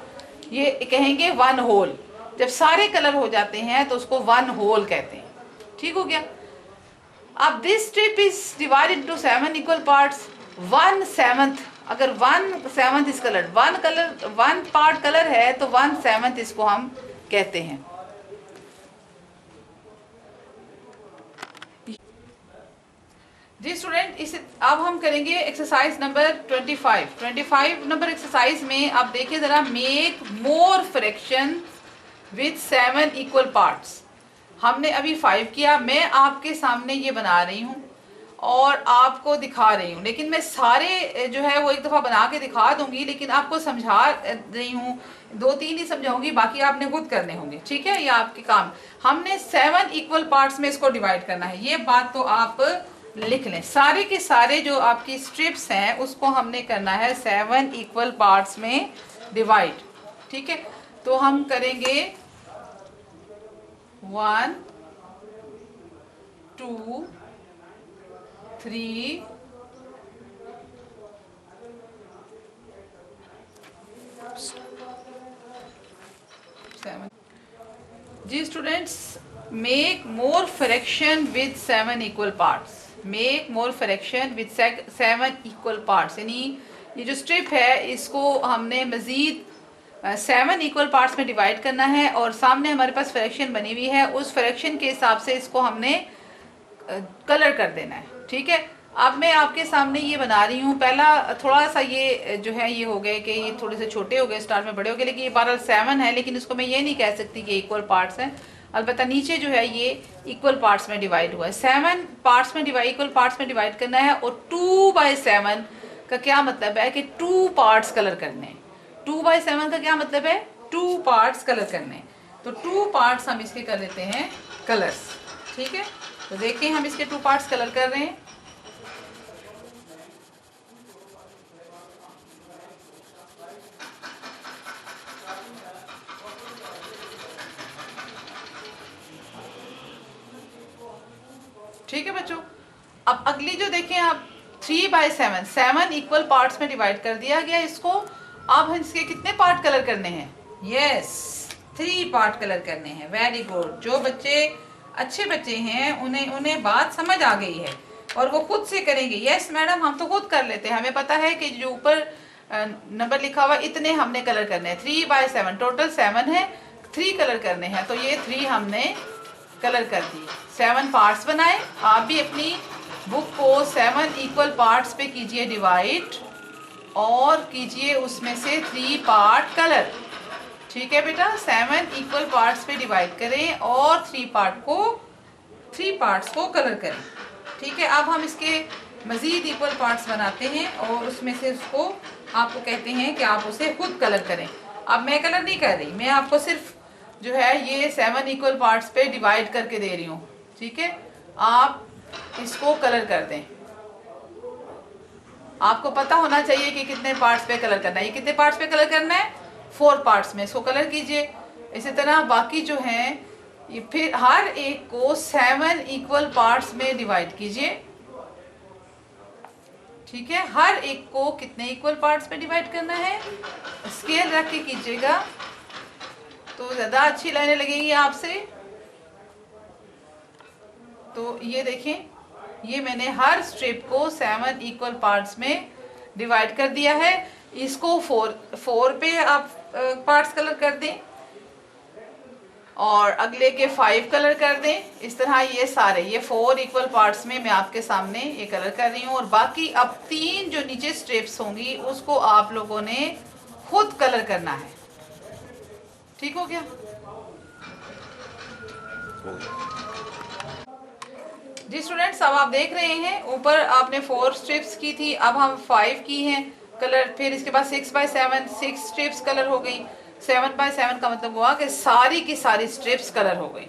Speaker 2: ये कहेंगे 1 होल। जब सारे कलर हो जाते हैं तो उसको 1 होल कहते हैं। ठीक हो गया। अब this strip is divided into 7 equal parts. 1/7, अगर 1/7 इज कलर, 1 पार्ट कलर है तो 1/7 इसको हम कहते हैं। जी स्टूडेंट, इस अब हम करेंगे एक्सरसाइज नंबर 25 नंबर एक्सरसाइज में आप देखिए ज़रा, make more fraction with 7 equal parts. हमने अभी 5 किया, मैं आपके सामने ये बना रही हूँ और आपको दिखा रही हूँ, लेकिन मैं सारे जो है वो एक दफ़ा बना के दिखा दूंगी, लेकिन आपको समझा रही हूँ, 2-3 ही समझाऊंगी, बाकी आपने खुद करने होंगे, ठीक है। ये आपके काम, हमने 7 इक्वल पार्ट्स में इसको डिवाइड करना है, ये बात तो आप लिख लें। सारे के सारे जो आपकी स्ट्रिप्स हैं उसको हमने करना है 7 इक्वल पार्ट्स में डिवाइड, ठीक है। तो हम करेंगे 1 2 3 7। जी students, make more fraction with 7 equal parts. Make more fraction with 7 equal parts, यानी ये जो स्ट्रिप है इसको हमने मज़ीद 7 इक्वल पार्ट्स में डिवाइड करना है, और सामने हमारे पास फ्रैक्शन बनी हुई है, उस फ्रैक्शन के हिसाब से इसको हमने कलर कर देना है, ठीक है। अब मैं आपके सामने ये बना रही हूँ। पहला थोड़ा सा ये जो है ये हो गए कि ये थोड़े से छोटे हो गए, स्टार्ट में बड़े हो गए, लेकिन ये बहरहाल 7 है, लेकिन इसको मैं ये नहीं कह सकती कि इक्वल पार्ट्स हैं। अलबत्ता नीचे जो है ये इक्वल पार्ट्स में डिवाइड हुआ है, 7 पार्ट्स में इक्वल पार्ट्स में डिवाइड करना है। और 2/7 का क्या मतलब है कि 2 पार्ट्स कलर करने हैं। 2/7 का क्या मतलब है, 2 पार्ट्स कलर करने। तो 2 पार्ट्स हम इसके कर लेते हैं कलर्स, ठीक है। तो देखिए हम इसके 2 पार्ट्स कलर कर रहे हैं। ठीक है बच्चों, अब अगली जो देखें आप 3/7, 7 इक्वल पार्ट्स में डिवाइड कर दिया गया इसको। अब इसके कितने पार्ट कलर करने हैं, यस 3 पार्ट कलर करने हैं। वेरी गुड, जो बच्चे अच्छे बच्चे हैं उन्हें बात समझ आ गई है और वो खुद से करेंगे। यस मैडम, हम तो खुद कर लेते हैं, हमें पता है कि जो ऊपर नंबर लिखा हुआ इतने हमने कलर करने हैं। 3/7, टोटल 7 है, 3 कलर करने हैं, तो ये 3 हमने कलर कर दिए। 7 पार्ट्स बनाए। आप भी अपनी बुक को 7 इक्वल पार्ट्स पे कीजिए डिवाइड और कीजिए उसमें से 3 पार्ट कलर, ठीक है बेटा। 7 इक्वल पार्ट्स पे डिवाइड करें और 3 पार्ट्स को कलर करें, ठीक है। अब हम इसके मज़ीद इक्वल पार्ट्स बनाते हैं और उसमें से उसको आपको कहते हैं कि आप उसे खुद कलर करें। अब मैं कलर नहीं कर रही, मैं आपको सिर्फ जो है ये 7 इक्वल पार्ट्स पे डिवाइड करके दे रही हूँ, ठीक है। आप इसको कलर कर दें। आपको पता होना चाहिए कि कितने पार्ट्स पे कलर करना है। ये कितने पार्ट्स पे कलर करना है, 4 पार्ट्स में इसको कलर कीजिए। इसी तरह बाकी जो हैं ये फिर हर एक को 7 इक्वल पार्ट्स में डिवाइड कीजिए, ठीक है। हर एक को कितने इक्वल पार्ट्स में डिवाइड करना है, स्केल रख के कीजिएगा तो ज़्यादा अच्छी लाइनें लगेंगी आपसे। तो ये देखें, ये मैंने हर स्ट्रिप को 7 इक्वल पार्ट्स में डिवाइड कर दिया है। इसको 4 पे आप पार्ट्स कलर कर दें और अगले के 5 कलर कर दें। इस तरह ये सारे ये 4 इक्वल पार्ट्स में मैं आपके सामने ये कलर कर रही हूँ। और बाकी अब 3 जो नीचे स्ट्रिप्स होंगी उसको आप लोगों ने खुद कलर करना है, ठीक हो गया। जी स्टूडेंट्स, अब आप देख रहे हैं ऊपर आपने 4 स्ट्रिप्स की थी, अब हम 5 की हैं कलर। फिर इसके बाद 6/7, 6 स्ट्रिप्स कलर हो गई। 7/7 का मतलब हुआ कि सारी की सारी स्ट्रिप्स कलर हो गई,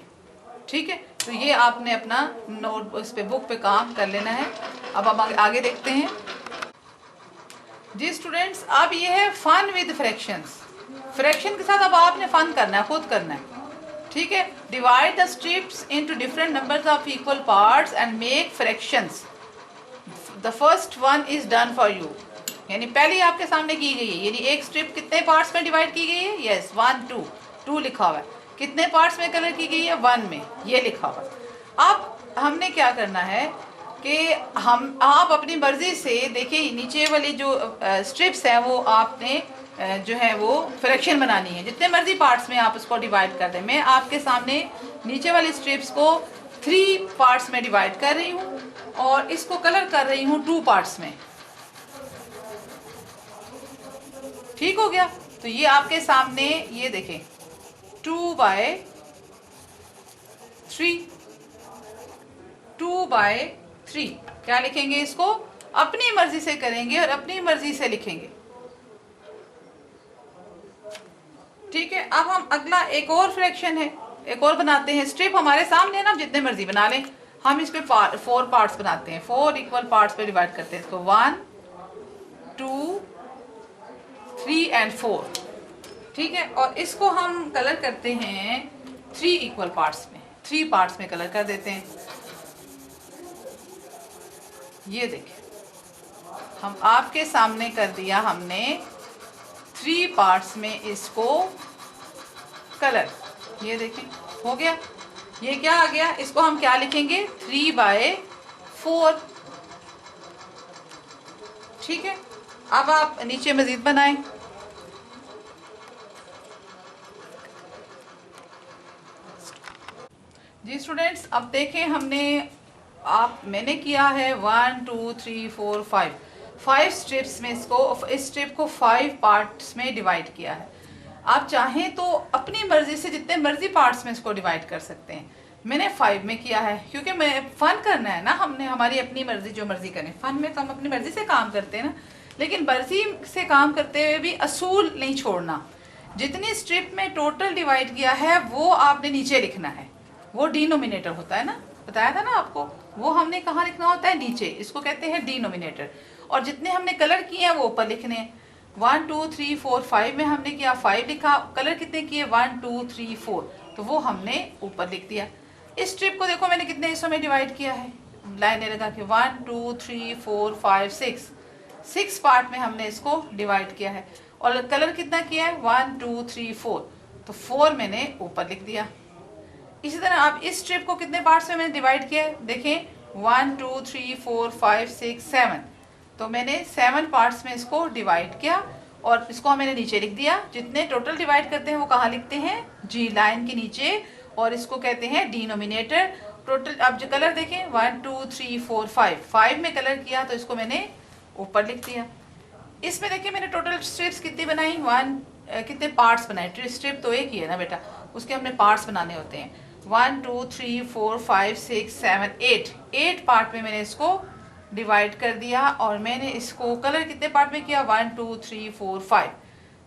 Speaker 2: ठीक है। तो ये आपने अपना नोट उस पे बुक पे काम कर लेना है। अब हम आगे देखते हैं। जी स्टूडेंट्स, अब ये है फन विद फ्रैक्शंस। फ्रैक्शन के साथ अब आपने फन करना है, खुद करना है, ठीक है। Divide the strips into different numbers of equal parts and make fractions. The first one is done for you, यानी पहली आपके सामने की गई है। यानी एक स्ट्रिप कितने पार्ट्स में डिवाइड की गई है, यस 1 2 लिखा हुआ है। कितने पार्ट्स में कलर की गई है, 1 में, ये लिखा हुआ है। अब हमने क्या करना है कि आप अपनी मर्जी से देखिए, नीचे वाली जो स्ट्रिप्स हैं वो आपने जो है वो फ्रैक्शन बनानी है। जितने मर्जी पार्ट्स में आप उसको डिवाइड कर दें। मैं आपके सामने नीचे वाली स्ट्रिप्स को 3 पार्ट्स में डिवाइड कर रही हूँ और इसको कलर कर रही हूँ 2 पार्ट्स में, ठीक हो गया। तो ये आपके सामने ये देखें 2/3, 2/3, क्या लिखेंगे, इसको अपनी मर्जी से करेंगे और अपनी मर्जी से लिखेंगे। ठीक है, अब हम अगला एक और फ्रैक्शन है, एक और बनाते हैं। स्ट्रिप हमारे सामने है ना, जितने मर्जी बना लें। हम इस पे 4 पार्ट्स बनाते हैं, 4 इक्वल पार्ट्स पे डिवाइड करते हैं इसको, 1 2 3 एंड 4। ठीक है, और इसको हम कलर करते हैं 3 इक्वल पार्ट्स में, 3 पार्ट्स में कलर कर देते हैं। ये देखिए, हम आपके सामने कर दिया हमने 3 पार्ट्स में इसको कलर। ये देखें, हो गया। ये क्या आ गया, इसको हम क्या लिखेंगे, 3/4। ठीक है, अब आप नीचे मजीद बनाएं। जी स्टूडेंट्स, अब देखें हमने मैंने किया है 1 2 3 4 5 स्ट्रिप्स में इसको, इस स्ट्रिप को 5 पार्ट्स में डिवाइड किया है। आप चाहें तो अपनी मर्जी से जितने मर्जी पार्ट्स में इसको डिवाइड कर सकते हैं। मैंने 5 में किया है क्योंकि मैं फन करना है ना, हमने हमारी अपनी मर्जी, जो मर्जी करें। फन में तो हम अपनी मर्जी से काम करते हैं ना, लेकिन मर्जी से काम करते हुए भी असूल नहीं छोड़ना। जितनी स्ट्रिप में टोटल डिवाइड किया है वो आपने नीचे लिखना है, वो डिनोमिनेटर होता है ना, बताया था ना आपको, वो हमने कहाँ लिखना होता है, नीचे। इसको कहते हैं डिनोमिनेटर। और जितने हमने कलर किए हैं वो ऊपर लिखने हैं। 1 2 3 4 5 में हमने किया 5 लिखा, कलर कितने किए 1 2 3 4, तो वो हमने ऊपर लिख दिया। इस स्ट्रिप को देखो मैंने कितने हिस्सों में डिवाइड किया है, लाइनें लगा के 1 2 3 4 5 6 पार्ट में हमने इसको डिवाइड किया है। और कलर कितना किया है 1 2 3 4, तो 4 मैंने ऊपर लिख दिया। इसी तरह आप इस स्ट्रिप को कितने पार्ट्स में मैंने डिवाइड किया है, देखें 1 2 3 4 5 6 7, तो मैंने 7 पार्ट्स में इसको डिवाइड किया और इसको मैंने नीचे लिख दिया। जितने टोटल डिवाइड करते हैं वो कहाँ लिखते हैं, जी लाइन के नीचे, और इसको कहते हैं डिनोमिनेटर। टोटल अब जो कलर देखें 1 2 3 4 5 में कलर किया तो इसको मैंने ऊपर लिख दिया। इसमें देखिए मैंने टोटल स्ट्रिप्स कितनी बनाई, कितने पार्ट्स बनाए, स्ट्रिप तो एक ही है ना बेटा, उसके हमने पार्ट्स बनाने होते हैं। 1 2 3 4 5 6 7 8 पार्ट में मैंने इसको डिवाइड कर दिया। और मैंने इसको कलर कितने पार्ट में किया, 1 2 3 4 5,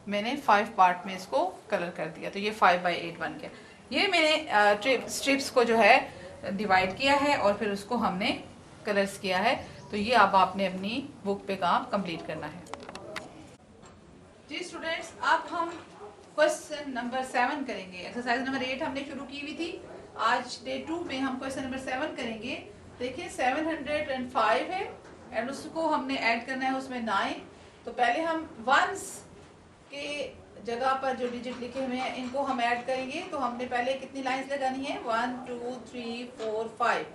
Speaker 2: मैंने 5 पार्ट में इसको कलर कर दिया, तो ये 5/8 बन गया। ये मैंने स्ट्रिप्स को जो है डिवाइड किया है और फिर उसको हमने कलर्स किया है। तो ये अब आपने अपनी बुक पे काम कंप्लीट करना है। जी स्टूडेंट्स, अब हम क्वेश्चन नंबर 7 करेंगे। एक्सरसाइज नंबर 8 हमने शुरू की हुई थी, आज डे 2 में हम क्वेश्चन नंबर 7 करेंगे। देखिए 705 है एंड उसको हमने ऐड करना है उसमें 9। तो पहले हम वंस के जगह पर जो डिजिट लिखे हुए हैं इनको हम ऐड करेंगे। तो हमने पहले कितनी लाइंस लगानी है, 1 2 3 4 5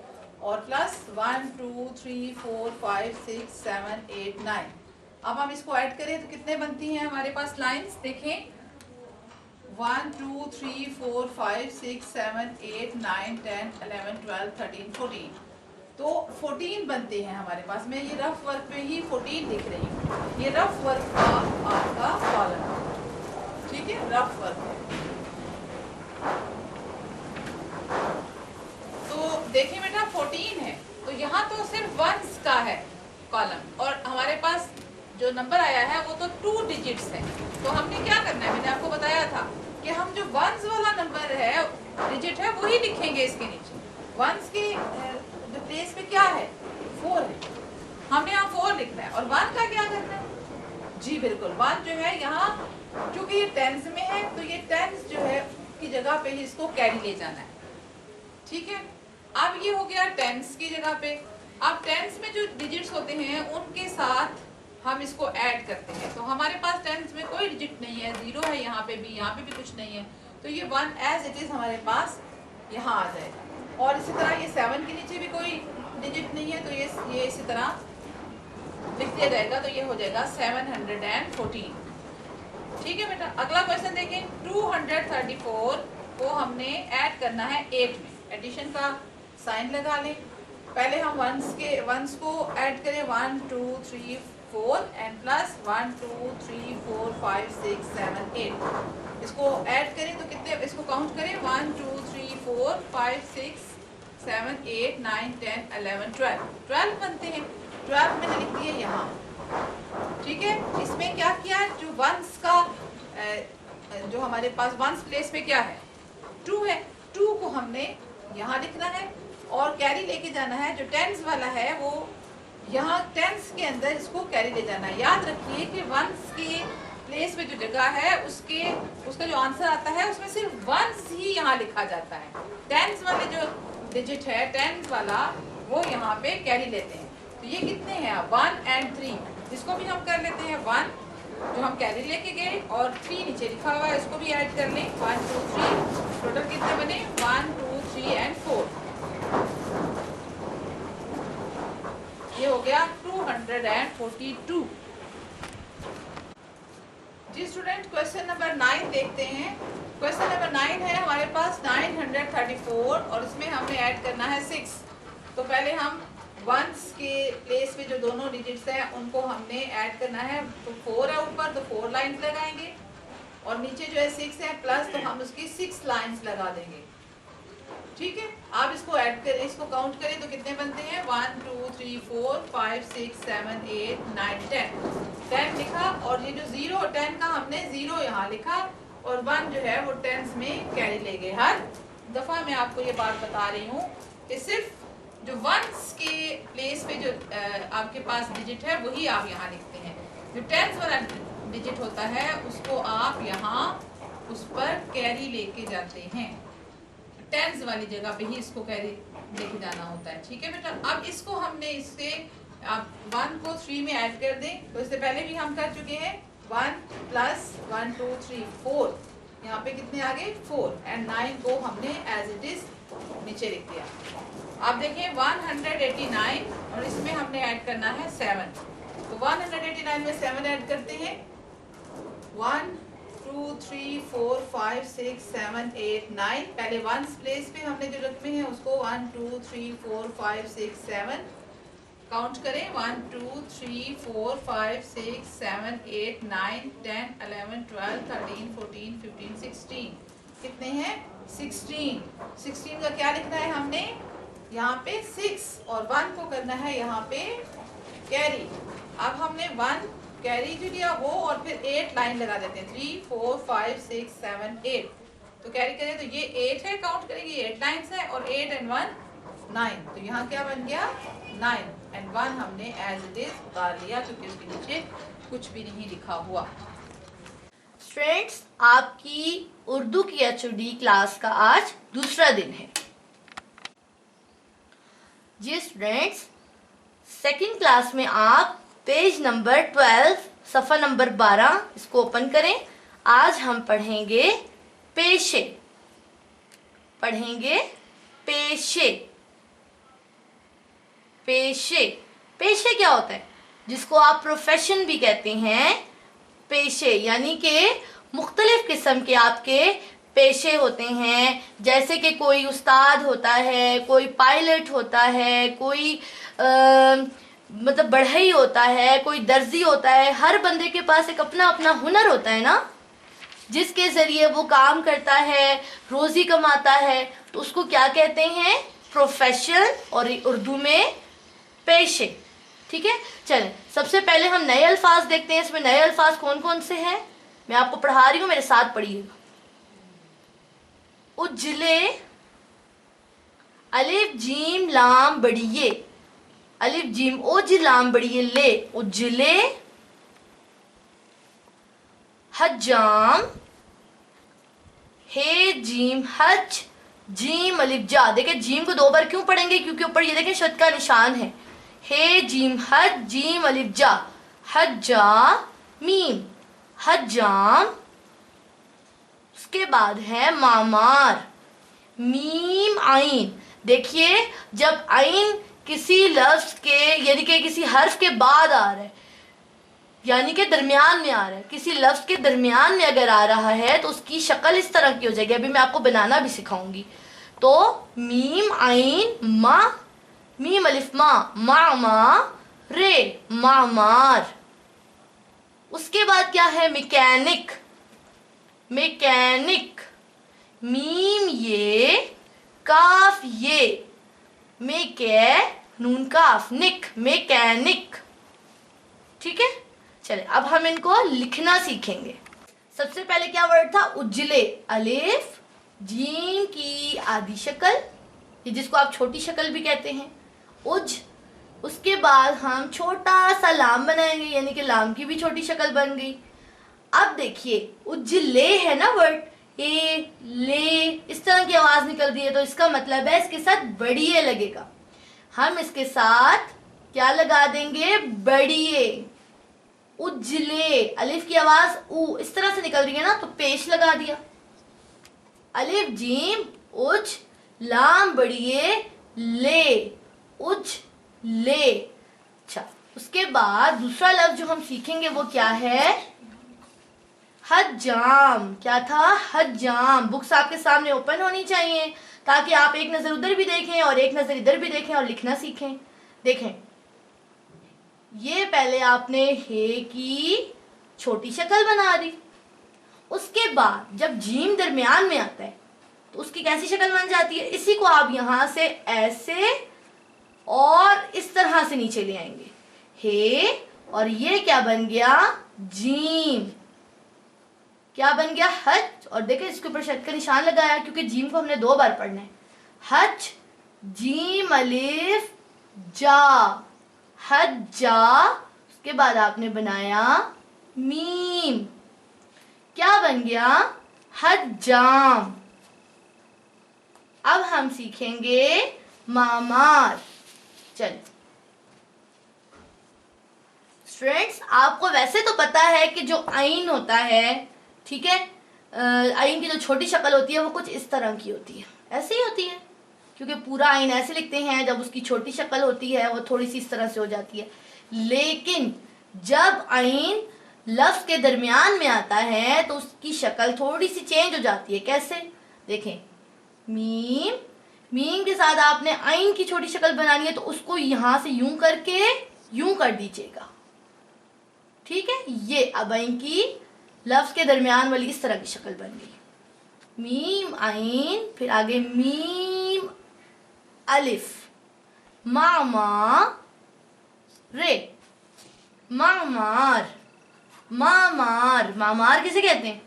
Speaker 2: और प्लस 1 2 3 4 5 6 7 8 9। अब हम इसको ऐड करें तो कितने बनती हैं हमारे पास लाइंस, देखें 1 2 3 4 5 6 7 8 9 10 11 12 13 14, तो 14 बनते हैं हमारे पास। मैं ये रफ वर्क पे ही 14 लिख रही हूँ। ये रफ वर्क का आपका कॉलम, ठीक है, रफ वर्क है। तो देखिए बेटा 14 है, तो यहाँ तो सिर्फ वंस का है कॉलम और हमारे पास जो नंबर आया है वो तो 2 डिजिट्स है। तो हमने क्या करना है, मैंने आपको बताया था कि हम जो वंस वाला नंबर है, डिजिट है, वही लिखेंगे इसके नीचे। वंस के जो प्लेस पे क्या है, 4 है, हमने यहाँ 4 लिखना है। और 1 का क्या करना है, जी बिल्कुल 1 जो है यहाँ क्योंकि ये टेंस में है तो ये टेंस जो है की जगह पे ही इसको कैरी ले जाना है, ठीक है। अब ये हो गया टेंस की जगह पे। अब टेंस में जो डिजिट्स होते हैं उनके साथ हम इसको ऐड करते हैं। तो हमारे पास टेंस में कोई डिजिट नहीं है, 0 है यहाँ पे भी कुछ नहीं है, तो ये 1 एज इट इज हमारे पास यहाँ आ जाएगा। और इसी तरह ये 7 के नीचे भी कोई डिजिट नहीं है, तो ये इसी तरह लिख दिया जाएगा, तो ये हो जाएगा 714, ठीक है बेटा। अगला क्वेश्चन देखें, 234 को हमने ऐड करना है 8 में, एडिशन का साइन लगा लें। पहले हम वंस को ऐड करें 1 2 3 4 एंड प्लस 1 2 3 4 5 6 7 8। इसको ऐड करें तो कितने, इसको काउंट करें 1 2 3 4 5 6 7 8 9 10 11 12 12 बनते हैं। 12 मैंने लिख दिए यहाँ, ठीक है। इसमें क्या किया, जो वंस का जो हमारे पास वंस प्लेस में क्या है, 2 है, 2 को हमने यहाँ लिखना है और कैरी लेके जाना है। जो टेंस वाला है वो यहाँ टेंस के अंदर इसको कैरी ले जाना है। याद रखिए कि वंस के प्लेस में जो जगह है उसका जो आंसर आता है उसमें सिर्फ वंस ही यहाँ लिखा जाता है। टेंस वाले जो डिजिट है, टेंस वाला, वो यहाँ पे कैरी लेते हैं। तो ये कितने हैं, 1 and 3। इसको भी हम कर लेते हैं 1 जो हम कैरी लेके गए और 3 नीचे लिखा हुआ है, इसको भी ऐड कर लें। 1 2 3 टोटल कितने बने, 1 2 3 and 4। ये हो गया 242। जी स्टूडेंट, क्वेश्चन नंबर 9 देखते हैं। क्वेश्चन नंबर 9 है हमारे पास 934 और इसमें हमने ऐड करना है 6। तो पहले हम वंस के प्लेस में जो दोनों डिजिट्स हैं उनको हमने ऐड करना है। तो 4 है ऊपर, तो 4 लाइंस लगाएंगे और नीचे जो है 6 है प्लस, तो हम उसकी 6 लाइंस लगा देंगे, ठीक है। आप इसको ऐड करें, इसको काउंट करें तो कितने बनते हैं, 1 2 3 4 5 6 7 8 9 10। 10 लिखा और ये जो 0 10 का हमने 0 यहाँ लिखा और 1 जो है वो टेंस में कैरी ले गए। हर दफ़ा मैं आपको ये बात बता रही हूँ कि सिर्फ जो वंस के प्लेस पे जो आपके पास डिजिट है वही आप यहाँ लिखते हैं। जो टेंस वाला डिजिट होता है उसको आप यहाँ उस पर कैरी लेके जाते हैं। टेंस वाली जगह पे ही इसको कैरी लेके जाना होता है, ठीक है बेटा। अब इसको हमने इससे आप 1 को 3 में ऐड कर दें। तो इससे पहले भी हम कर चुके हैं। 1 प्लस 1 2 3 4, यहाँ पे कितने आ गए, 4 एंड 9 को हमने एज इट इज नीचे लिख दिया। आप देखिए 189 और इसमें हमने ऐड करना है 7। तो 189 में 7 ऐड करते हैं। 1 2 3 4 5 6 7 8 9। पहले वंस प्लेस पे हमने जो रकमे हैं उसको 1 2 3 4 5 6 7 काउंट करें। 1 2 3 4 5 6 7 8 9 10 11 12 13 14 15 16। कितने हैं, 16। 16 का क्या लिखना है हमने यहाँ पे 6 और 1 को करना है यहाँ पे कैरी। अब हमने 1 कैरी जो लिया वो और फिर 8 लाइन लगा देते हैं, 3 4 5 6 7 8। तो कैरी करें तो ये 8 है, काउंट करेंगे 8 लाइन्स है और 8 and 1 9। तो यहाँ क्या बन गया, 9 and 1 हमने एज इट इज उतार लिया क्योंकि उसके नीचे कुछ भी नहीं लिखा हुआ।
Speaker 3: स्टूडेंट्स, आपकी उर्दू की एचओडी क्लास का आज दूसरा दिन है। जी स्टूडेंट्स, सेकंड क्लास में आप पेज नंबर 12 सफ़ा नंबर 12 इसको ओपन करें। आज हम पढ़ेंगे पेशे। पढ़ेंगे पेशे। पेशे पेशे क्या होता है, जिसको आप प्रोफेशन भी कहते हैं। पेशे यानी कि मुख्तलिफ किस्म के आपके पेशे होते हैं, जैसे कि कोई उस्ताद होता है, कोई पायलट होता है, कोई मतलब बढ़ई होता है, कोई दर्जी होता है। हर बंदे के पास एक अपना अपना हुनर होता है ना, जिसके ज़रिए वो काम करता है, रोज़ी कमाता है। तो उसको क्या कहते हैं, प्रोफेशन, और उर्दू में पेशे, ठीक है। चलें, सबसे पहले हम नए अल्फाज देखते हैं। इसमें नए अल्फाज कौन कौन से हैं, मैं आपको पढ़ा रही हूँ, मेरे साथ पढ़िएगा। उजले, अलिफ जीम लाम बड़िए, अलिफ जीम ओज लाम बड़िए ले, उजले। हजाम, हे जीम हज, जीम अलिफ जा। देखिए जीम को 2 बार क्यों पढ़ेंगे, क्योंकि ऊपर ये देखें शद का निशान है। हे जीम हज, जीम अलिफ जा, हज्जा मीम, हज्जाम। उसके बाद है मामार, मीम आइन। देखिए जब आइन किसी लफ्ज के यानी कि किसी हर्फ के बाद आ रहा है, यानी कि दरमियान में आ रहा है, किसी लफ्ज के दरमियान में अगर आ रहा है तो उसकी शक्ल इस तरह की हो जाएगी। अभी मैं आपको बनाना भी सिखाऊंगी। तो मीम आइन मा, मीम अलिफ मा, मा रे, मामार। उसके बाद क्या है, मैकेनिक, मैकेनिक, मीम ये काफ ये, मेके नून काफ निक, मैकेनिक। ठीक है, चले अब हम इनको लिखना सीखेंगे। सबसे पहले क्या वर्ड था? उजले, अलिफ जीम की आधी शक्ल, ये जिसको आप छोटी शक्ल भी कहते हैं, उज। उसके बाद हम छोटा सा लाम बनाएंगे, यानी कि लाम की भी छोटी शक्ल बन गई। अब देखिए उजले है ना वर्ड, ए ले इस तरह की आवाज निकल रही है, तो इसका मतलब है इसके साथ बड़िए लगेगा। हम इसके साथ क्या लगा देंगे? बड़िए। उजले, अलिफ की आवाज ऊ इस तरह से निकल रही है ना, तो पेश लगा दिया। अलिफ जीम उज, लाम बड़िए ले, उज ले। अच्छा, उसके बाद दूसरा लफ्ज जो हम सीखेंगे वो क्या है? हज्जाम। क्या था? हज्जाम। बुक्स आपके सामने ओपन होनी चाहिए ताकि आप एक नजर उधर भी देखें और एक नजर इधर भी देखें और लिखना सीखें। देखें, ये पहले आपने हे की छोटी शक्ल बना दी, उसके बाद जब जीम दरमियान में आता है तो उसकी कैसी शक्ल बन जाती है? इसी को आप यहां से ऐसे और इस तरह से नीचे ले आएंगे, हे, और ये क्या बन गया? जीम। क्या बन गया? हज। और देखिए इसके ऊपर शद का निशान लगाया क्योंकि जीम को हमने 2 बार पढ़ना है। हज जीम अलिफ जा, हज्जा। उसके बाद आपने बनाया मीम, क्या बन गया? हज्जाम। अब हम सीखेंगे मामार। चलिए स्टूडेंट्स, आपको वैसे तो पता है कि जो आइन होता है, ठीक है, आइन की जो छोटी शक्ल होती है वो कुछ इस तरह की होती है, ऐसे ही होती है, क्योंकि पूरा आइन ऐसे लिखते हैं, जब उसकी छोटी शक्ल होती है वो थोड़ी सी इस तरह से हो जाती है। लेकिन जब आइन लफ्ज के दरमियान में आता है तो उसकी शक्ल थोड़ी सी चेंज हो जाती है। कैसे? देखें, मीम, मीम के साथ आपने आइन की छोटी शक्ल बनानी है तो उसको यहां से यूं करके यूं कर दीजिएगा, ठीक है। ये अब आइन की लफ्ज के दरमियान वाली इस तरह की शक्ल बन गई, मीम आइन, फिर आगे मीम अलिफ, मामा रे, मामार, मामार। मामार किसे कहते हैं?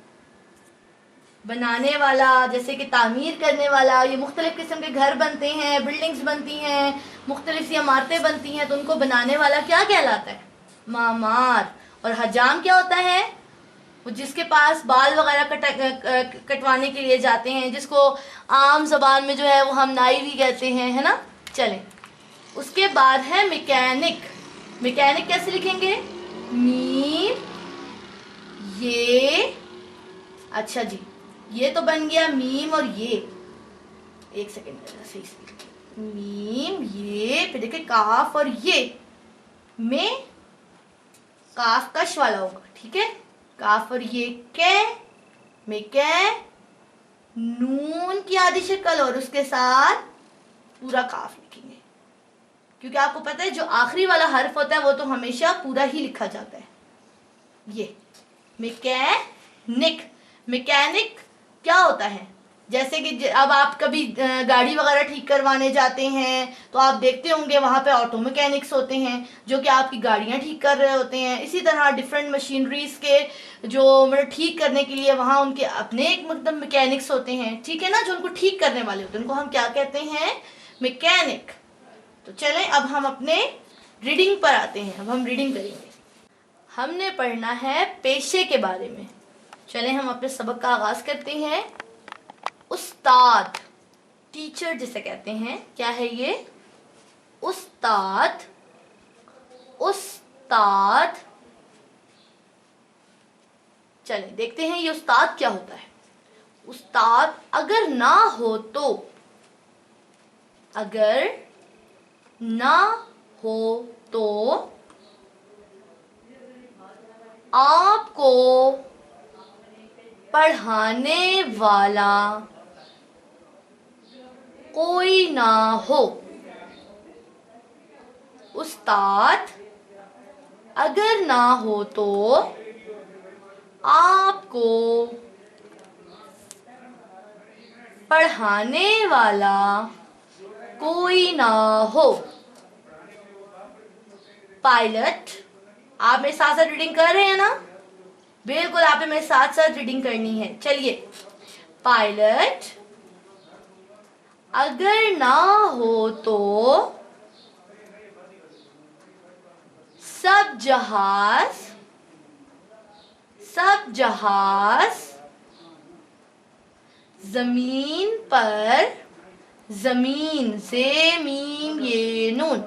Speaker 3: बनाने वाला, जैसे कि तामीर करने वाला। ये मुख्तलिफ किस्म के घर बनते हैं, बिल्डिंग्स बनती हैं, मुख्तलिफ सी इमारतें बनती हैं, तो उनको बनाने वाला क्या कहलाता है? मामार। और हजाम क्या होता है? वो जिसके पास बाल वगैरह कटवाने के लिए जाते हैं, जिसको आम जबान में जो है वो हम नाई भी कहते हैं, है ना। चलें, उसके बाद है मैकेनिक। मैकेनिक कैसे लिखेंगे? मीम ये, अच्छा जी, ये तो बन गया मीम और ये, एक सेकेंड सही से, मीम ये, फिर देखिए काफ और ये, में काफ कश वाला होगा, ठीक है, काफ और ये कै, में कै, नून की आधी शक्ल और उसके साथ पूरा काफ लिखेंगे, क्योंकि आपको पता है जो आखिरी वाला हर्फ होता है वो तो हमेशा पूरा ही लिखा जाता है। ये मैकेनिक। मैकेनिक क्या होता है? जैसे कि अब आप कभी गाड़ी वगैरह ठीक करवाने जाते हैं तो आप देखते होंगे वहाँ पे ऑटो मैकेनिक्स होते हैं जो कि आपकी गाड़ियाँ ठीक कर रहे होते हैं। इसी तरह डिफरेंट मशीनरीज के जो मतलब ठीक करने के लिए वहाँ उनके अपने एक मतलब मैकेनिक्स होते हैं, ठीक है ना, जो उनको ठीक करने वाले होते हैं, उनको हम क्या कहते हैं? मैकेनिक। तो चलें अब हम अपने रीडिंग पर आते हैं। अब हम रीडिंग करेंगे। हमने पढ़ना है पेशे के बारे में। चलें हम अपने सबक का आगाज करते हैं। उस्ताद, टीचर जिसे कहते हैं, क्या है ये? उस्ताद। उस्ताद। चलें देखते हैं ये उस्ताद क्या होता है। उस्ताद अगर ना हो तो, अगर ना हो तो आपको पढ़ाने वाला कोई ना हो। उस्ताद अगर ना हो तो आपको पढ़ाने वाला कोई ना हो। पायलट, आप मेरे साथ साथ रीडिंग कर रहे हैं ना? बिल्कुल, आपने मेरे साथ साथ रीडिंग करनी है। चलिए, पायलट, अगर ना हो तो सब जहाज जमीन पर, जमीन से मीम ये नून,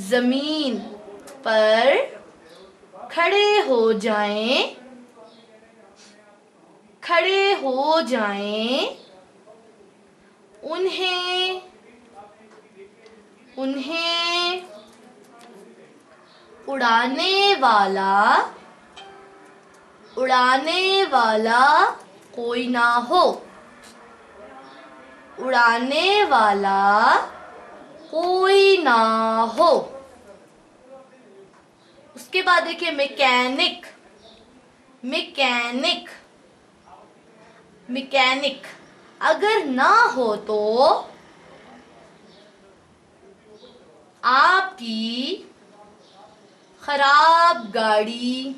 Speaker 3: जमीन पर खड़े हो जाएं, उन्हें उड़ाने वाला कोई ना हो। उड़ाने वाला कोई ना हो। उसके बाद देखिए, मैकेनिक, अगर ना हो तो आपकी खराब गाड़ी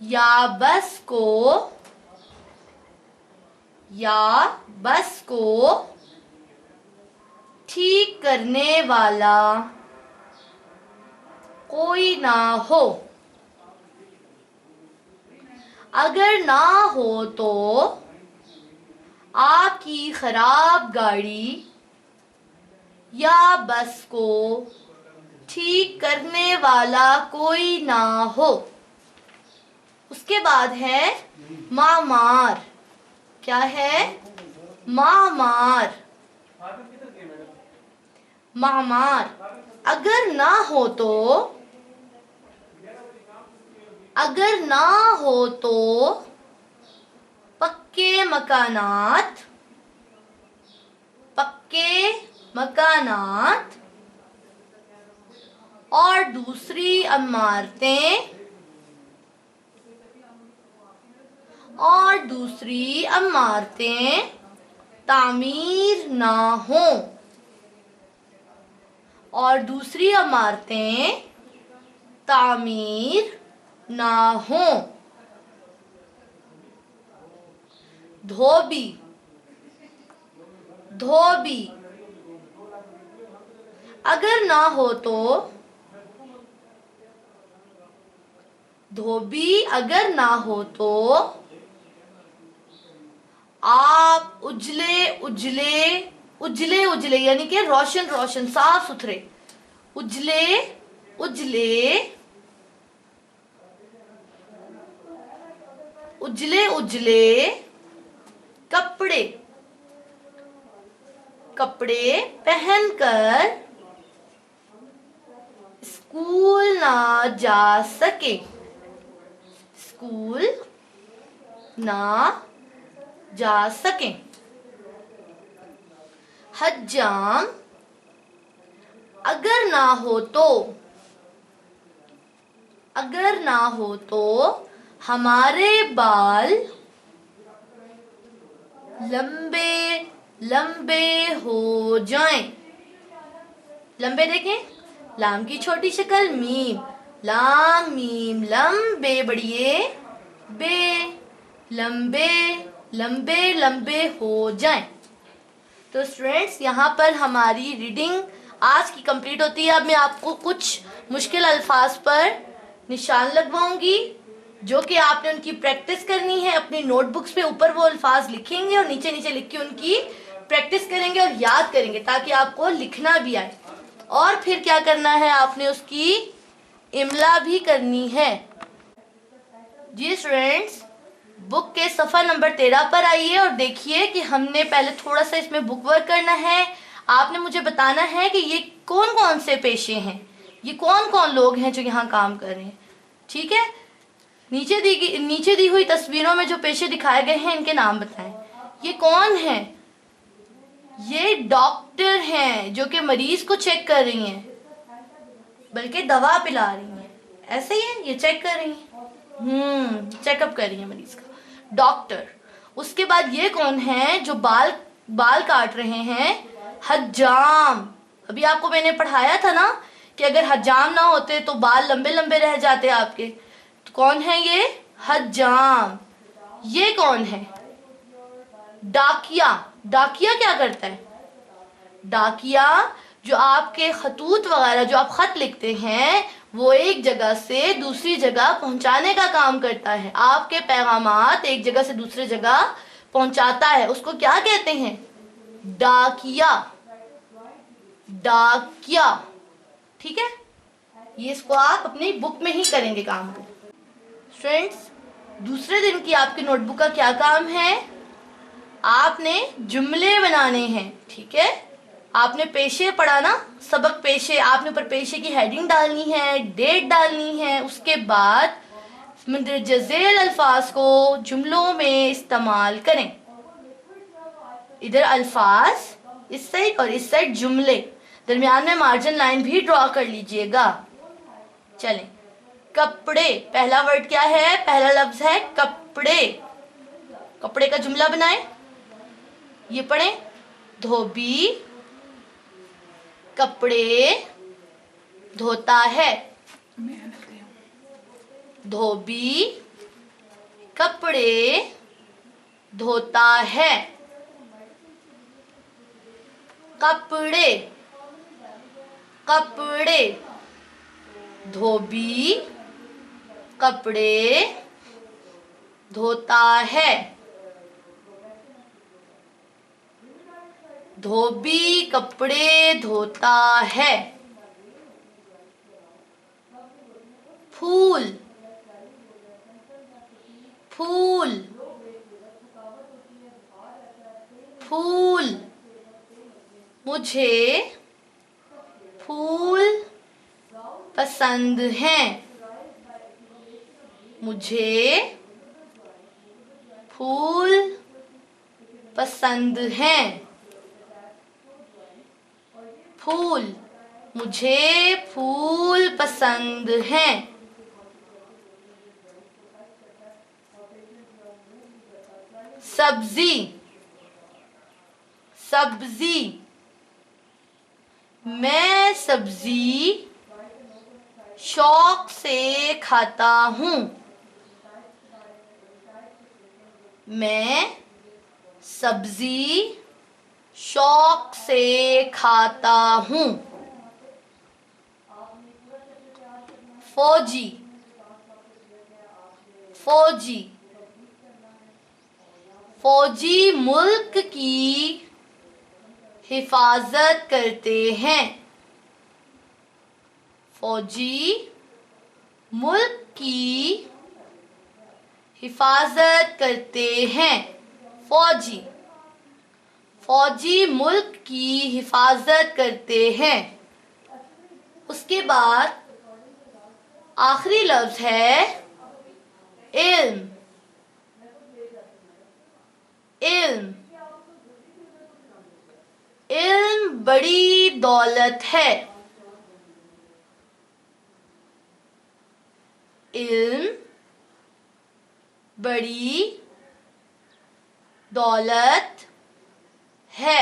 Speaker 3: या बस को ठीक करने वाला कोई ना हो। अगर ना हो तो आपकी खराब गाड़ी या बस को ठीक करने वाला कोई ना हो। उसके बाद है मामार। क्या है? मामार। अगर ना हो तो पक्के मकानात और दूसरी इमारतें तामीर ना हो। धोबी, अगर ना हो तो आप उजले यानी कि रोशन साफ सुथरे उजले कपड़े पहनकर स्कूल ना जा सके। हज्जाम, अगर ना हो तो हमारे बाल लंबे हो जाएं। लंबे देखें, लाम की छोटी शक्ल मीम, लाम मीम, लंबे बढ़िए बे, लंबे हो जाएं। तो स्टूडेंट्स, यहाँ पर हमारी रीडिंग आज की कंप्लीट होती है। अब मैं आपको कुछ मुश्किल अल्फाज पर निशान लगवाऊंगी जो कि आपने उनकी प्रैक्टिस करनी है। अपनी नोटबुक्स पे ऊपर वो अल्फाज लिखेंगे और नीचे नीचे लिख के उनकी प्रैक्टिस करेंगे और याद करेंगे ताकि आपको लिखना भी आए। और फिर क्या करना है, आपने उसकी इमला भी करनी है। जी स्टूडेंट्स, बुक के सफ़ा नंबर 13 पर आइए और देखिए कि हमने पहले थोड़ा सा इसमें बुक वर्क करना है। आपने मुझे बताना है कि ये कौन कौन से पेशे हैं, ये कौन कौन लोग हैं जो यहाँ काम कर रहे हैं। ठीक है, नीचे दी हुई तस्वीरों में जो पेशे दिखाए गए हैं इनके नाम बताएं। ये कौन है? ये डॉक्टर हैं जो कि मरीज को चेक कर रही हैं, बल्कि दवा पिला रही हैं। ऐसे ही है, ये चेक कर रही हैं, चेकअप कर रही हैं मरीज का, डॉक्टर। उसके बाद ये कौन है जो बाल बाल काट रहे हैं? हज्जाम। अभी आपको मैंने पढ़ाया था ना कि अगर हज्जाम ना होते तो बाल लंबे लंबे रह जाते आपके। तो कौन है ये? हज्जाम। ये कौन है? डाकिया। डाकिया क्या करता है? डाकिया जो आपके खतूत वगैरह जो आप खत लिखते हैं वो एक जगह से दूसरी जगह पहुंचाने का काम करता है। आपके पैगामात एक जगह से दूसरी जगह पहुंचाता है, उसको क्या कहते हैं? डाकिया। डाकिया, ठीक है। ये इसको आप अपनी बुक में ही करेंगे काम को। स्टूडेंट्स, दूसरे दिन की आपकी नोटबुक का क्या काम है? आपने जुमले बनाने हैं, ठीक है। आपने पेशे पढ़ा ना, सबक पेशे। आपने ऊपर पेशे की हेडिंग डालनी है, डेट डालनी है। उसके बाद मंदरजा झेल अल्फाज को जुमलों में इस्तेमाल करें। इधर अल्फाज इस साइड और इस साइड जुमले, दरमियान में मार्जिन लाइन भी ड्रॉ कर लीजिएगा। चलें, कपड़े, पहला वर्ड क्या है? पहला लफ्ज है कपड़े। कपड़े का जुमला बनाएं। ये पढ़ें, धोबी कपड़े धोता है। धोबी कपड़े धोता है। कपड़े, कपड़े, धोबी कपड़े धोता है। धोबी कपड़े धोता है। फूल, फूल, फूल, मुझे फूल पसंद हैं। मुझे फूल पसंद हैं। फूल, मुझे फूल पसंद हैं। सब्जी, सब्जी, मैं सब्जी शौक से खाता हूँ। मैं सब्जी शौक से खाता हूँ। फौजी, फौजी, फौजी मुल्क की हिफाजत करते हैं। फौजी मुल्क की हिफाजत करते हैं। फौजी, फौजी मुल्क की हिफाजत करते हैं। उसके बाद आखिरी लफ्ज है इल्म। इल्म, इल्म बड़ी दौलत है। इल्म बड़ी दौलत है।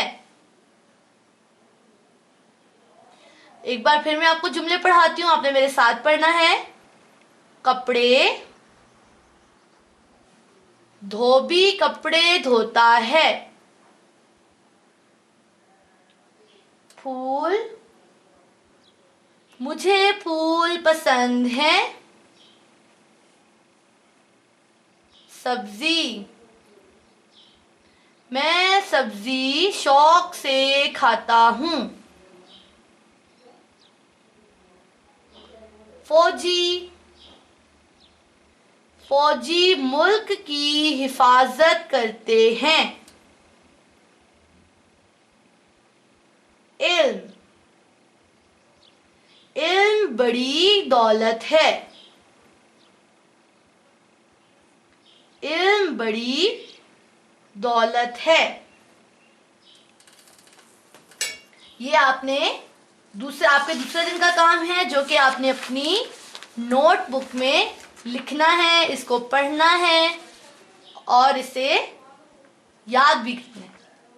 Speaker 3: एक बार फिर मैं आपको जुमले पढ़ाती हूँ, आपने मेरे साथ पढ़ना है। कपड़े, धोबी कपड़े धोता है। फूल, मुझे फूल पसंद है। सब्जी, मैं सब्जी शौक से खाता हूँ। फौजी, फौजी मुल्क की हिफाजत करते हैं। इल्म, इल्म बड़ी दौलत है। इल्म बड़ी दौलत है। ये आपने आपके दूसरे दिन का काम है जो कि आपने अपनी नोटबुक में लिखना है, इसको पढ़ना है और इसे याद भी करना है।